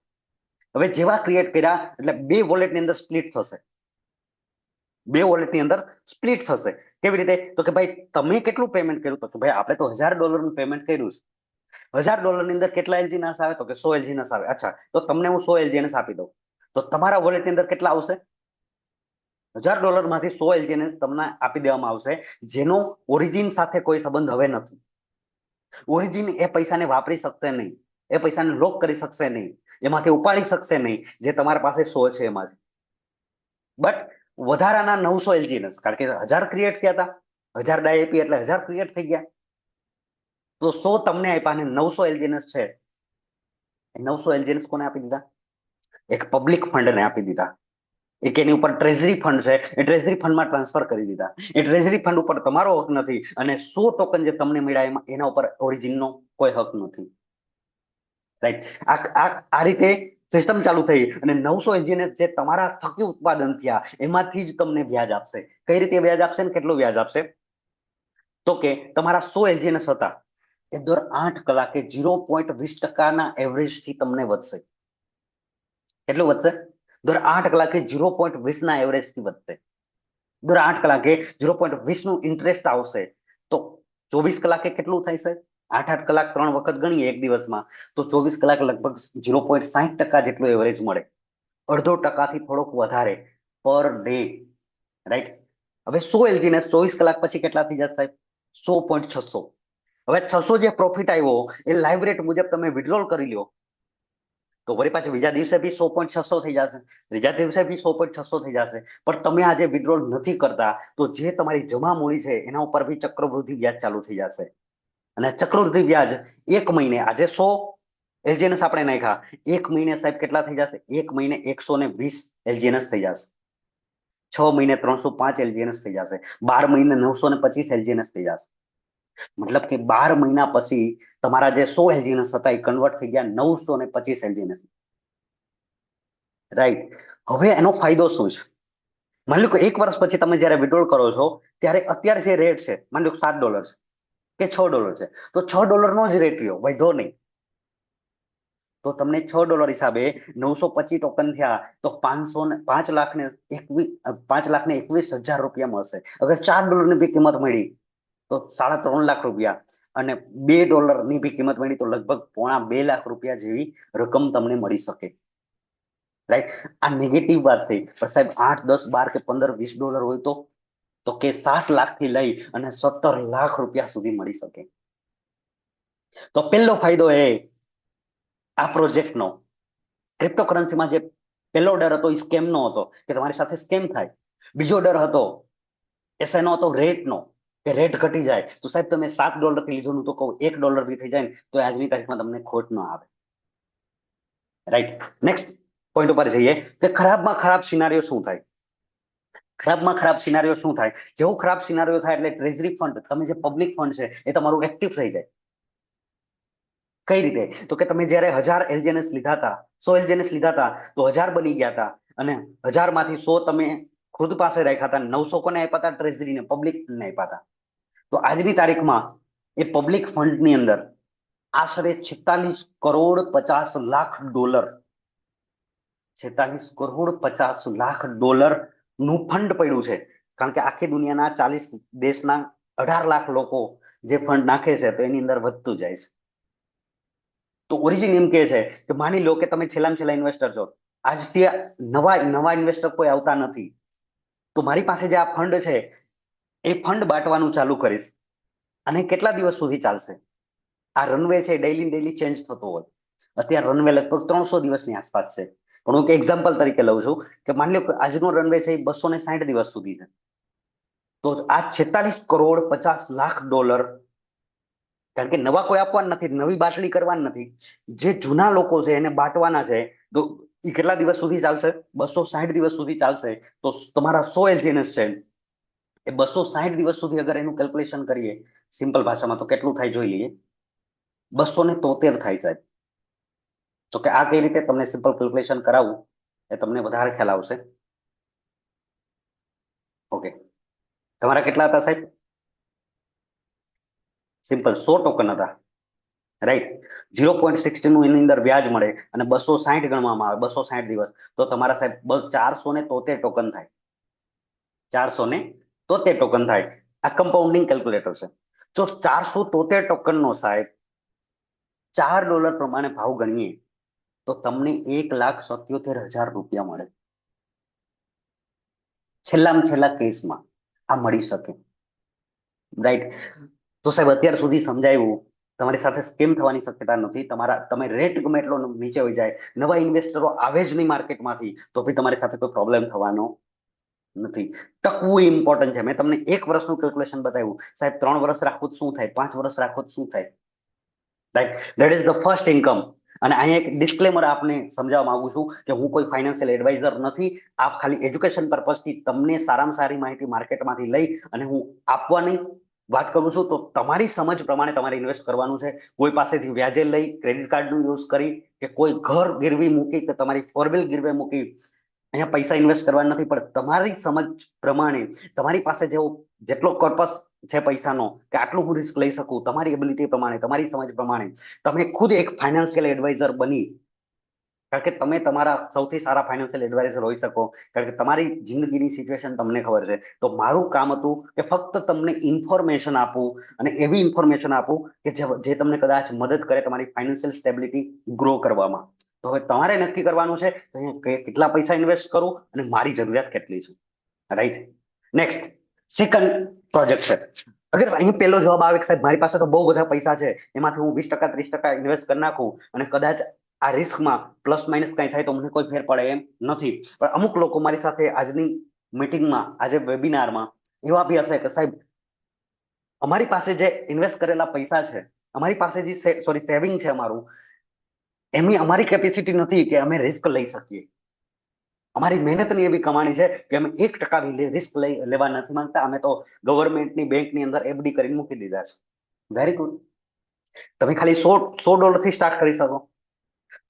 હવે જેવા ક્રિએટ કર્યા એટલે 2 વોલેટની અંદર સ્પ્લિટ થશે. 2 વોલેટની અંદર સ્પ્લિટ થશે. કેવી રીતે? તો કે ભાઈ તમે કેટલું પેમેન્ટ કર્યું? તો કે ભાઈ આપણે તો $1000 નું પેમેન્ટ કર્યું છે. $1000 ની અંદર કેટલા એલજીએનએસ આવે? તો કે 100 એલજીએનએસ આવે. અચ્છા, તો તમને હું 100 એલજીએનએસ આપી દઉં તો તમારા વોલેટની અંદર કેટલા આવશે? $1000 માંથી 100 એલજીએનએસ તમને આપી દેવામાં આવશે, જેનો ઓરિજિન સાથે કોઈ સંબંધ હવે નથી. ઓરિજિન એ પૈસાને વાપરી શકશે નહીં, એ પૈસાને લોક કરી શકશે નહીં, એમાંથી ઉપાડી શકશે નહીં જે તમારા પાસે 100 છે એમાંથી. બટ વધારાના 900 એલજીએનએસ, કારણ કે 1000 ક્રિએટ થયા હતા, 1000 ડાય આપી એટલે 1000 ક્રિએટ થઈ ગયા. તો 100 તમને આપ્યા અને 900 એલજીએનએસ છે. 900 એલજીએનએસ કોને આપી દીધા? એક પબ્લિક ફંડને આપી દીધા. એક એની ઉપર ટ્રેઝરી ફંડ છે, એ ટ્રેઝરી ફંડમાં ટ્રાન્સફર કરી દીધા. એ ટ્રેઝરી ફંડ ઉપર તમારો હક નથી અને 100 ટોકન જે તમને મળ્યા એના ઉપર ઓરિજિનનો કોઈ હક નથી. રાઈટ? આ રીતે સિસ્ટમ ચાલુ થઈ અને 900 એલજીએનએસ જે તમારા થકી ઉત્પાદન થયા એમાંથી જ તમને વ્યાજ આપશે. કઈ રીતે વ્યાજ આપશે ને કેટલું વ્યાજ આપશે? તો કે તમારા 100 એલજીએનએસ હતા એ દર 8 કલાકે 0.20% એવરેજ થી તમને વધશે. કેટલું વધશે? દર 8 કલાકે 0.20 એવરેજ થી વધશે. દર 8 કલાકે 0.20 નું ઇન્ટરેસ્ટ આવશે. તો 24 કલાકે કેટલું થાય છે? 8 કલાક 3 વખત ગણીએ એક દિવસમાં તો 24 કલાક લગભગ 0.60% જેટલું એવરેજ મળે. અડધો ટકાથી થોડોક વધારે પર ડે. રાઈટ? હવે 100 એલજીએનએસ 24 કલાક પછી કેટલા થઈ જશે સાહેબ? 100.600. હવે 600 જે પ્રોફિટ આવ્યો એ લાઈવ રેટ મુજબ તમે વિડ્રોલ કરી લ્યો તો વળી પાછું બીજા દિવસે બી 100.600 થઈ જશે, ત્રીજા દિવસે બી 100.600 થઈ જશે. પણ તમે આજે વિડ્રોલ નથી કરતા તો જે તમારી જમા મૂડી છે એના ઉપર બી ચક્રવૃદ્ધિ વ્યાજ ચાલુ થઈ જશે. અને ચક્રવૃદ્ધિ વ્યાજ એક મહિને, આજે 100 એલજીએનએસ આપણે નાખ્યા, એક મહિને સાહેબ કેટલા થઈ જશે? એક મહિને 120 એલજીએનએસ થઈ જશે. 6 મહિને 305 એલજીએનએસ થઈ જશે. 12 મહિને 925 એલજીએનએસ થઈ જશે. મતલબ કે 12 મહિના પછી તમારા જે 100 એલજીએનએસ હતા એ કન્વર્ટ થઈ ગયા 925 એલજીએનએસ. રાઈટ? હવે એનો ફાયદો શું છે? માની લો કે 1 વર્ષ પછી તમે જયારે વિડ્રોલ કરો છો ત્યારે અત્યારે જે રેટ છે, માની લો $7 છે કે $6 છે, તો $6 નો જ રેટ રહ્યો, વધ્યો નહીં. તો તમને $6 હિસાબે 925 ટોકન થયા તો 5,21,000 રૂપિયા મળશે. અગર $4 ની બી કિંમત મળી તો 3.5 લાખ રૂપિયા અને $2 ની બી કિંમત મળી તો લગભગ 1.5 લાખ રૂપિયા જેવી રકમ તમને મળી શકે. રાઈટ, આ નેગેટિવ વાત થઈ. પણ સાહેબ 8, 10, 12 કે 15, $20 હોય તો કે 7 લાખ થી લઈ અને 17 લાખ રૂપિયા સુધી મળી શકે. તો પહેલો ફાયદો એ આ પ્રોજેક્ટનો ક્રિપ્ટોકરન્સીમાં જે પહેલો ડર હતો એ સ્કેમનો હતો કે તમારી સાથે સ્કેમ થાય. બીજો ડર હતો એસઆઈનો હતો રેટનો કે રેટ ઘટી જાય. તો સાહેબ તમે $7 થી લીધું તો કહું $1 બી થઈ જાય ને તો આજની તારીખમાં તમને ખોટ ન આવે. રાઈટ, નેક્સ્ટ પોઈન્ટ ઉપર જઈએ કે ખરાબમાં ખરાબ સિનારીઓ શું થાય. ખરાબમાં ખરાબ સિનારીઓ શું થાય? જેવું ખરાબ સિનારીઓ થાય એટલે ટ્રેઝરી ફંડ, તમે જે પબ્લિક ફંડ છે એ તમારું એક્ટિવ થઈ જાય. કઈ રીતે? તો કે તમે જ્યારે 1000 એલજીએનએસ લીધા હતા, 100 એલજીએનએસ લીધા હતા તો 1000 બની ગયા હતા અને 1000 માંથી 100 તમે ખુદ પાસે રાખ્યા હતા, 900 કોને આપ્યા હતા? ટ્રેઝરીને, પબ્લિક ને આપ્યા હતા. તો આજની તારીખમાં એ પબ્લિક ફંડની અંદર આશરે $46.50 $46.50 નું ફંડ પડ્યું છે. કારણ કે આખી દુનિયાના 40 દેશના 18 લાખ લોકો જે ફંડ નાખે છે તો એની અંદર વધતું જાય છે. તો ઓરિજિન એમ કે છે કે માની લો કે તમે છેલ્લા ઇન્વેસ્ટર છો, આજથી નવા ઇન્વેસ્ટર કોઈ આવતા નથી, તો મારી પાસે જે આ ફંડ છે એ ફંડ બાંટવાનું ચાલુ કરીશ. અને કેટલા દિવસ સુધી ચાલશે? આ રનવે છે ડેઈલી ચેન્જ થતો હોય. અત્યારે રનવે લગભગ 300 દિવસની આસપાસ છે. પણ હું એક્ઝામ્પલ તરીકે લઉં છું કે માની લો કે આજનો રનવે છે એ 260 દિવસ સુધી છે. તો આ $46.50 કારણ કે નવા કોઈ આપવાના નથી, નવી બાટલી કરવાની નથી, જે જૂના લોકો છે એને બાંટવાના છે. તો એ કેટલા દિવસ સુધી ચાલશે? 260 દિવસ સુધી ચાલશે. તો તમારા 100 એલજીએનએસ છે એ 260 દિવસ સુધી અગર એનું કેલ્ક્યુલેશન કરીએ સિમ્પલ ભાષામાં તો કેટલું થાય જોઈ લઈએ. 273 થાય સાહેબ. તો કે આ કઈ રીતે તમને સિમ્પલ કેલ્ક્યુલેશન કરાવવું એ તમને વધારે ખ્યાલ આવશે. ઓકે, તમારા કેટલા હતા સાહેબ? સિમ્પલ 100 ટોકન હતા. રાઈટ, 0.60 નું એની અંદર વ્યાજ મળે અને 260 ગણવામાં આવે, 260 દિવસ. તો તમારા સાહેબ 473 ટોકન થાય. 473 ટોકન થાય. આ કમ્પાઉન્ડિંગ કેલ્ક્યુલેટર છે. જો 473 ટોકન નો સાહેબ $4 પ્રમાણે ભાવ ગણીએ તો તમને 1,77,000 રૂપિયા મળે. છેલ્લામાં છેલ્લા કેસમાં આ મળી શકે. રાઈટ, તો સાહેબ અત્યાર સુધી સમજાયું તમારી સાથે સ્કેમ થવાની શક્યતા નથી. તમે રેટ ગમે એટલો નીચે હોઈ જાય, નવા ઇન્વેસ્ટરો આવે જ નહીં માર્કેટમાંથી તો બી તમારી સાથે કોઈ પ્રોબ્લેમ થવાનો નથી. ટકવું ઇમ્પોર્ટન્ટ છે. મેં તમને 1 વર્ષનું કેલ્ક્યુલેશન બતાવ્યું. સાહેબ 3 વર્ષ રાખવું શું થાય? 5 વર્ષ રાખવું શું થાય? Right, that is the first income. અને અહીંયા એક ડિસ્ક્લેમર આપને સમજાવવા માંગુ છું કે હું કોઈ ફાઇનાન્શિયલ એડવાઇઝર નથી. આ ખાલી એજ્યુકેશન પર્પઝથી તમને સારામાં સારી માહિતી માર્કેટમાંથી લઈ અને હું આપવાની વાત કરું છું. તો તમારી સમજ પ્રમાણે તમારે ઇન્વેસ્ટ કરવાનું છે. કોઈ પાસેથી વ્યાજે લઈ, ક્રેડિટ કાર્ડનું યુઝ કરી કે કોઈ ઘર ગીરવી મૂકી કે તમારી 4 વ્હીલ ગીરવે મૂકી અહીંયા પૈસા ઇન્વેસ્ટ કરવા નથી. પણ તમારી સમજ પ્રમાણે તમારી પાસે જેટલો કોર્પસ છે પૈસાનો કે આટલું હું રિસ્ક લઈ શકું, તમારી એબિલિટી પ્રમાણે, તમારી સમજ પ્રમાણે તમે ખુદ એક ફાઇનાન્શિયલ એડવાઇઝર બની, કારણ કે તમે તમારા સૌથી સારા ફાઇનાન્શિયલ એડવાઇઝર હોઈ શકો, કારણ કે તમારી જિંદગીની સિચ્યુએશન તમને ખબર છે. તો મારું કામ હતું કે ફક્ત તમને ઇન્ફોર્મેશન આપું અને એવી ઇન્ફોર્મેશન આપું કે જે તમને કદાચ મદદ કરે તમારી ફાઇનાન્શિયલ સ્ટેબિલિટી ગ્રો કરવામાં. તો હવે તમારે નક્કી કરવાનું છે કે કેટલા પૈસા ઇન્વેસ્ટ કરું અને મારી જરૂરિયાત કેટલી છે. રાઈટ, નેક્સ્ટ સેકન્ડ પ્રોજેક્ટ છે. અગર અહીં પહેલો જવાબ આવે કે સાહેબ મારી પાસે તો બહુ બધા પૈસા છે, એમાંથી હું 20% 30% ઇન્વેસ્ટ કરી નાખું અને કદાચ આ રિસ્કમાં પ્લસ માઇનસ કઈ થાય તો મને કોઈ ફેર પડે એમ નથી. પણ અમુક લોકો મારી સાથે આજની મીટિંગમાં, આજે વેબિનારમાં એવા બી હશે કે સાહેબ અમારી પાસે જે ઇન્વેસ્ટ કરેલા પૈસા છે, અમારી પાસે જે સેવિંગ છે એમની અમારી કેપેસિટી નથી કે અમે રિસ્ક લઈ શકીએ. અમારી મહેનતની એવી કમાણી છે કે અમે 1% રિસ્ક લેવા નથી માંગતા. અમે તો ગવર્મેન્ટની બેંકની અંદર એફડી કરીને મૂકી દીધા છે. વેરી ગુડ, તમે ખાલી $100 થી સ્ટાર્ટ કરી શકો.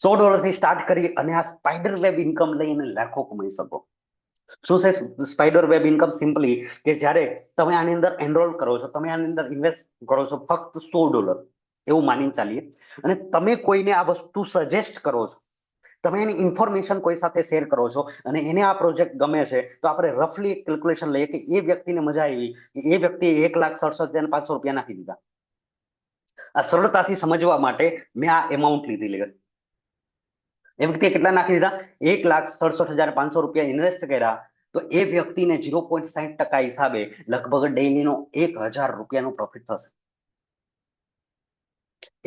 $100 થી સ્ટાર્ટ કરી અને આ સ્પાઈડર વેબ ઇન્કમ લઈને લાખો કમાઈ શકો. શું છે સ્પાઈડર વેબ ઇન્કમ? સિમ્પલી કે જ્યારે તમે આની અંદર એનરોલ કરો છો, તમે આની અંદર ઇન્વેસ્ટ કરો છો ફક્ત $100, એવું માનીને ચાલીએ. અને તમે કોઈને આ વસ્તુ સજેસ્ટ કરો છો, તમે એની ઇન્ફોર્મેશન કોઈ સાથે શેર કરો છો અને એને આ પ્રોજેક્ટ ગમે છે, તો આપણે રફલી એક કેલ્ક્યુલેશન લઈએ કે એ વ્યક્તિને મજા આવી, એ વ્યક્તિએ 1,67,500 નાખી દીધા. આ સરળતાથી સમજવા માટે મેં આ એમાઉન્ટ લીધી. એ વ્યક્તિએ કેટલા નાખી દીધા? 1,67,500 ઇન્વેસ્ટ કર્યા. તો એ વ્યક્તિને 0.60% હિસાબે લગભગ ડેઈલીનો 1,000 રૂપિયાનો પ્રોફિટ થશે.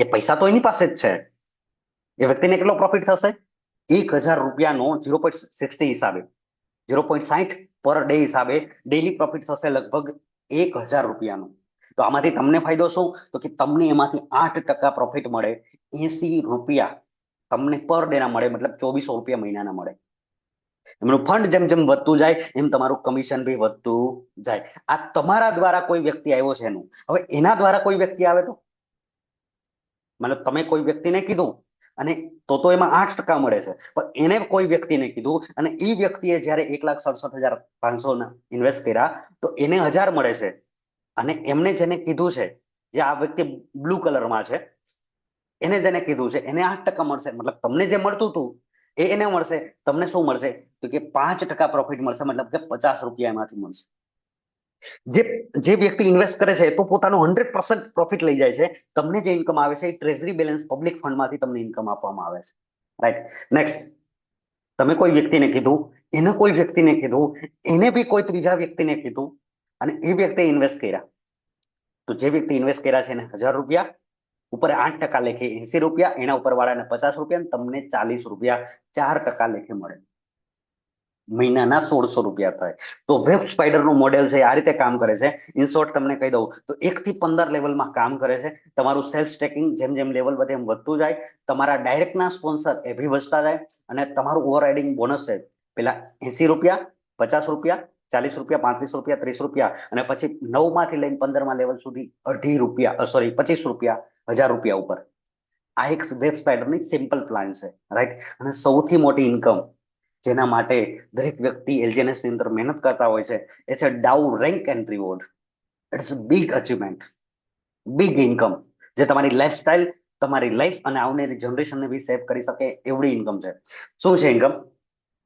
એ પૈસા તો એની પાસે જ છે. એ વ્યક્તિને કેટલો પ્રોફિટ થશે? 1,000 રૂપિયાનો 0.60 હિસાબે, 0.60 પર ડે હિસાબે ડેઈલી પ્રોફિટ થશે લગભગ 1,000 રૂપિયાનો. તો આમાંથી તમને ફાયદો શું? તો કે તમને એમાંથી 8% પ્રોફિટ મળે. 80 રૂપિયા તમને પર ડે ના મળે, મતલબ 2,400 રૂપિયા મહિનાના મળે. એમનું ફંડ જેમ જેમ વધતું જાય એમ તમારું કમિશન બી વધતું જાય. આ તમારા દ્વારા કોઈ વ્યક્તિ આવ્યો છે એનું. હવે એના દ્વારા કોઈ વ્યક્તિ આવે તો, મતલબ તમે કોઈ વ્યક્તિને કીધું અને તો એમાં 8% મળે છે, પણ એને કોઈ વ્યક્તિને કીધું અને એ વ્યક્તિએ જયારે 1,67,500 ઇન્વેસ્ટ કર્યા તો એને 1,000 મળે છે. અને એમને જેને કીધું છે, જે આ વ્યક્તિ બ્લુ કલરમાં છે, એને જેને કીધું છે એને 8% મળશે. મતલબ તમને જે મળતું હતું એને મળશે. તમને શું મળશે? તો કે 5% પ્રોફિટ મળશે, મતલબ કે 50 રૂપિયા એમાંથી મળશે. જે વ્યક્તિ ઇન્વેસ્ટ કરે છે તો પોતાનું 100% પ્રોફિટ લઈ જાય છે. તમને જે ઇન્કમ આવે છે એ ટ્રેઝરી બેલેન્સ પબ્લિક ફંડમાંથી તમને ઇન્કમ આપવામાં આવે છે. રાઈટ. નેક્સ્ટ, તમે કોઈ વ્યક્તિને કીધું, એને કોઈ વ્યક્તિને કીધું, એને બી કોઈ ત્રીજા વ્યક્તિને કીધું અને એ વ્યક્તિએ ઇન્વેસ્ટ કર્યા. તો જે વ્યક્તિ ઇન્વેસ્ટ કર્યા છે એને 1,000 રૂપિયા, ઉપર 8% લેખે 80 રૂપિયા, એના ઉપર વાળાને 50 રૂપિયા, તમને 40 રૂપિયા 4% લેખે મળે. મહિનાના 1,600 રૂપિયા થાય. તો વેબ સ્પાઈડરનું મોડેલ છે આ રીતે કામ કરે છે. ઇન શોર્ટ તમને કહી દઉં તો 1 થી 15 લેવલમાં કામ કરે છે. તમારું સેલ્ફ સ્ટેકિંગ જેમ જેમ લેવલ વધે એમ વધતું જાય. તમારા ડાયરેક્ટના સ્પોન્સર એ બી વધતા જાય અને તમારું ઓવરરાઇડિંગ બોનસ છે પેલા 80 રૂપિયા, 50 રૂપિયા, 40 રૂપિયા, 35 રૂપિયા, 30 રૂપિયા અને પછી 9 માંથી લઈને 15 લેવલ સુધી 2.5 રૂપિયા, સોરી 25 રૂપિયા, 1,000 રૂપિયા ઉપર. આ એક વેબ સ્પાઈડરની સિમ્પલ પ્લાન છે. રાઈટ. અને સૌથી મોટી ઇન્કમ જેના માટે દરેક વ્યક્તિ એલજીએનએસ ની અંદર મહેનત કરતા હોય છે એ છે DAO rank and reward. It's a big achievement, big income, જે તમારી લાઈફસ્ટાઈલ, તમારી લાઈફ અને આવનારી જનરેશનને બી સેવ કરી શકે એવડી ઇન્કમ છે. શું છે ઇન્કમ?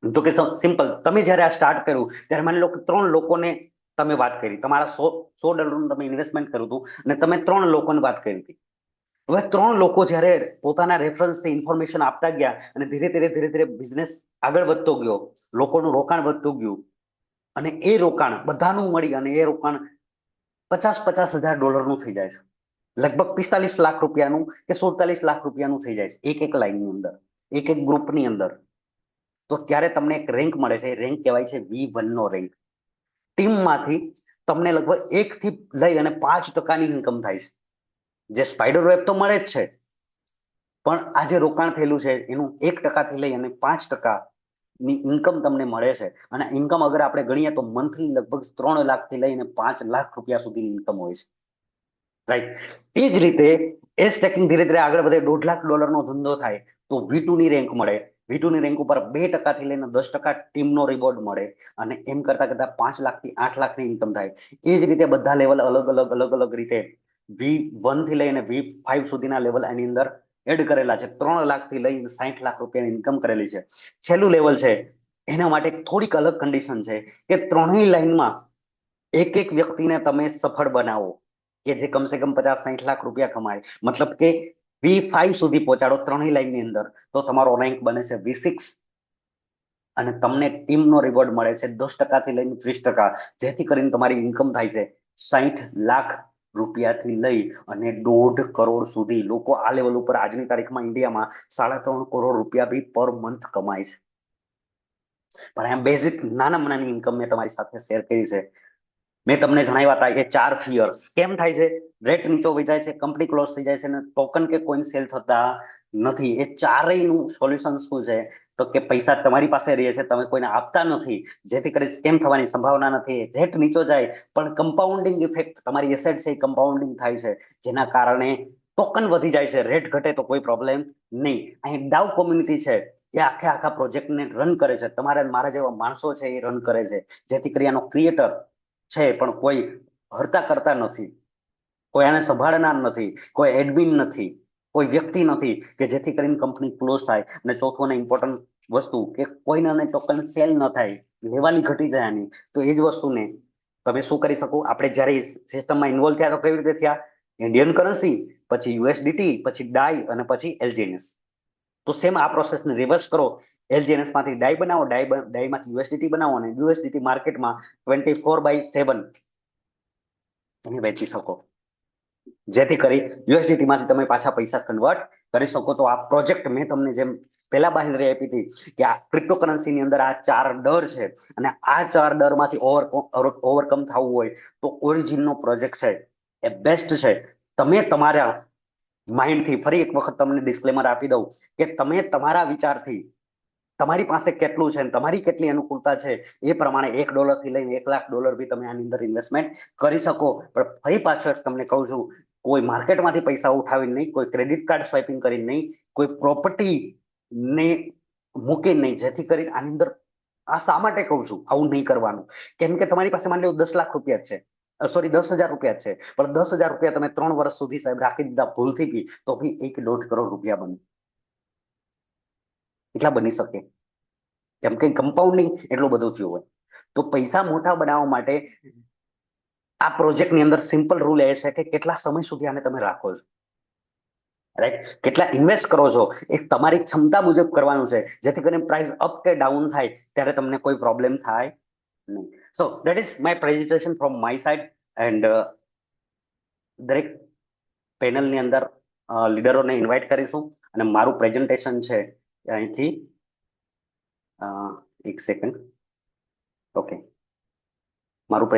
તો કે સિમ્પલ, તમે જયારે આ સ્ટાર્ટ કર્યું ત્યારે માની લો કે 3 લોકોને તમે વાત કરી, તમારા $100 તમે ઇન્વેસ્ટમેન્ટ કર્યું હતું અને તમે 3 લોકોને વાત કરી હતી. હવે 3 લોકો જયારે પોતાના રેફરન્સથી ઇન્ફોર્મેશન આપતા ગયા અને ધીરે ધીરે બિઝનેસ આગળ વધતો ગયો, લોકોનું રોકાણ વધતું ગયું અને એ રોકાણ બધાનું મળી અને એ રોકાણ $50,000 થઈ જાય છે. લગભગ 45 લાખ રૂપિયાનું કે 47 લાખ રૂપિયાનું થઈ જાય છે એક લાઈનની અંદર, એક ગ્રુપની અંદર. તો ત્યારે તમને એક રેન્ક મળે છે. રેન્ક કહેવાય છે V1 નો રેન્ક. ટીમમાંથી તમને લગભગ 1 થી લઈ અને 5%ની ઇન્કમ થાય છે. જે સ્પાઈડર વેબ તો મળે જ છે, પણ આ જે રોકાણ થયેલું છે એનું 1% થી લઈ અને 5% ની ઇન્કમ તમને મળે છે. અને ઇન્કમ અગર આપણે ગણીએ તો મંથલી લગભગ 3 લાખ થી લઈને 5 લાખ રૂપિયા સુધીની ઇન્કમ હોય છે. રાઈટ. એ જ રીતે એ સ્ટેકિંગ ધીરે ધીરે આગળ વધે, $2,00,000 નો ધંધો થાય તો V2 ની રેન્ક મળે. V2 ની રેન્ક ઉપર 2% થી લઈને 10% ટીમનો રિવોર્ડ મળે અને એમ કરતા કરતા 5 લાખ થી 8 લાખની ઇન્કમ થાય. એ જ રીતે બધા લેવલ અલગ અલગ રીતે V1 થી લઈને V5 સુધીના લેવલ એની અંદર એડ કરેલા છે. 3 લાખ થી લઈને 60 લાખ રૂપિયાની ઇન્કમ કરેલી છે. છેલ્લું લેવલ છે એના માટે થોડીક અલગ કન્ડિશન છે કે ત્રણેય લાઈનમાં એક એક વ્યક્તિને તમે સફળ બનાવો કે જે કમસે કમ 50-60 લાખ રૂપિયા કમાય. મતલબ કે V5 સુધી પહોંચાડો ત્રણેય લાઈનની અંદર, તો તમારો રેન્ક બને છે V6 અને તમને ટીમનો રિવોર્ડ મળે છે 10% થી લઈને 30%, જેથી કરીને તમારી ઇન્કમ થાય છે 60 લાખ રૂપિયાથી લઈ અને 1.5 કરોડ સુધી. લોકો આ લેવલ ઉપર આજની તારીખમાં ઇન્ડિયામાં 3.5 કરોડ રૂપિયા બી પર મંથ કમાય છે. પણ આ બેઝિક નાની ઇન્કમ મેં તમારી સાથે શેર કરી છે. મેં તમને જણાવ્યા હતા એ 4 ફિયર કેમ થાય છે. રેટ નીચો વેચાય છે, કંપની ક્લોઝ થઈ જાય છે અને ટોકન કે કોઈન સેલ થતા નથી. એ ચારેયનું સોલ્યુશન શું છે? તો કે પૈસા તમારી પાસે રહે છે, તમે કોઈને આપતા નથી, જેથી કરી સ્કેમ થવાની સંભાવના નથી. રેટ નીચો જાય પણ કમ્પાઉન્ડિંગ ઇફેક્ટ, તમારી એસેટ છે એ કમ્પાઉન્ડિંગ થાય છે, જેના કારણે ટોકન વધી જાય છે. રેટ ઘટે તો કોઈ પ્રોબ્લેમ નહીં. અહીં ડાઉ કોમ્યુનિટી છે એ આખા પ્રોજેક્ટને રન કરે છે. તમારા મારા જેવા માણસો છે એ રન કરે છે, જેથી કરી આનો ક્રિએટર છે પણ કોઈ હરતા કરતા નથી. કોઈ આને સંભાળનાર નથી, કોઈ એડમિન નથી, કોઈ વ્યક્તિ નથી કે જેથી કરીને કંપની ક્લોઝ થાય. અને ચોથું અને ઇમ્પોર્ટન્ટ વસ્તુ કે કોઈને અને ટોકન સેલ ન થાય, લેવાની ઘટી જાય આની. તો એ જ વસ્તુને તમે શું કરી શકો? આપણે જ્યારે સિસ્ટમમાં ઇન્વોલ્વ થયા તો કેવી રીતે થયા? ઇન્ડિયન કરન્સી, પછી યુએસડીટી, પછી ડાઈ અને પછી એલજીએનએસ. તો સેમ આ પ્રોસેસને રિવર્સ કરો. એલજીએનએસ માંથી ડાઈ બનાવો, ડાઈમાંથી યુએસડીટી બનાવો અને યુએસડીટી માર્કેટમાં 24/7 એને વેચી શકો, જેથી કરી યુએસડીટી માંથી તમે પાછા પૈસા કન્વર્ટ કરી શકો. તો આ પ્રોજેક્ટ મેં તમને જેમ પહેલા બાંહેધરી આપી હતી કે આ ક્રિપ્ટોકરન્સીની અંદર આ 4 ડર છે અને આ 4 ડરમાંથી ઓવરકમ થવું હોય તો ઓરિજિનનો પ્રોજેક્ટ છે એ બેસ્ટ છે. તમે તમારા માઇન્ડથી, ફરી એક વખત તમને ડિસ્ક્લેમર આપી દઉં કે તમે તમારા વિચારથી તમારી પાસે કેટલું છે, તમારી કેટલી અનુકૂળતા છે એ પ્રમાણે $1 થી લઈને $1,00,000 બી તમે આની અંદર ઇન્વેસ્ટમેન્ટ કરી શકો. પણ ફરી પાછળ તમને કહું છું, કોઈ માર્કેટમાંથી પૈસા ઉઠાવીને નહીં, કોઈ ક્રેડિટ કાર્ડ સ્વાઇપિંગ કરીને નહીં, કોઈ પ્રોપર્ટી ને મૂકી નહીં, જેથી કરીને આની અંદર આ શા માટે કહું છું આવું નહીં કરવાનું? કેમ કે તમારી પાસે માની લો 10 લાખ રૂપિયા છે, સોરી 10,000 રૂપિયા છે, પણ 10,000 રૂપિયા તમે 3 વર્ષ સુધી સાહેબ રાખી દીધા ભૂલથી બી, તો બી 1.5 કરોડ રૂપિયા બને. એટલા બની શકે, કેમ કે કમ્પાઉન્ડિંગ એટલું બધું થયું હોય. તો પૈસા મોટા બનાવવા માટે આ પ્રોજેક્ટની અંદર સિમ્પલ રૂલ એ છે કે કેટલા સમય સુધી આને તમે રાખો છો, રાઈટ? કેટલા ઇન્વેસ્ટ કરો છો એ તમારી ક્ષમતા મુજબ કરવાનું છે, જેથી કરીને પ્રાઇસ અપ કે ડાઉન થાય ત્યારે તમને કોઈ પ્રોબ્લેમ થાય નહીં. So that is my presentation from my side. And દરેક પેનલની અંદર લીડરોને ઇન્વાઇટ કરીશું અને મારું પ્રેઝન્ટેશન છે અહીંથી એક સેકન્ડ. ઓકે, મારું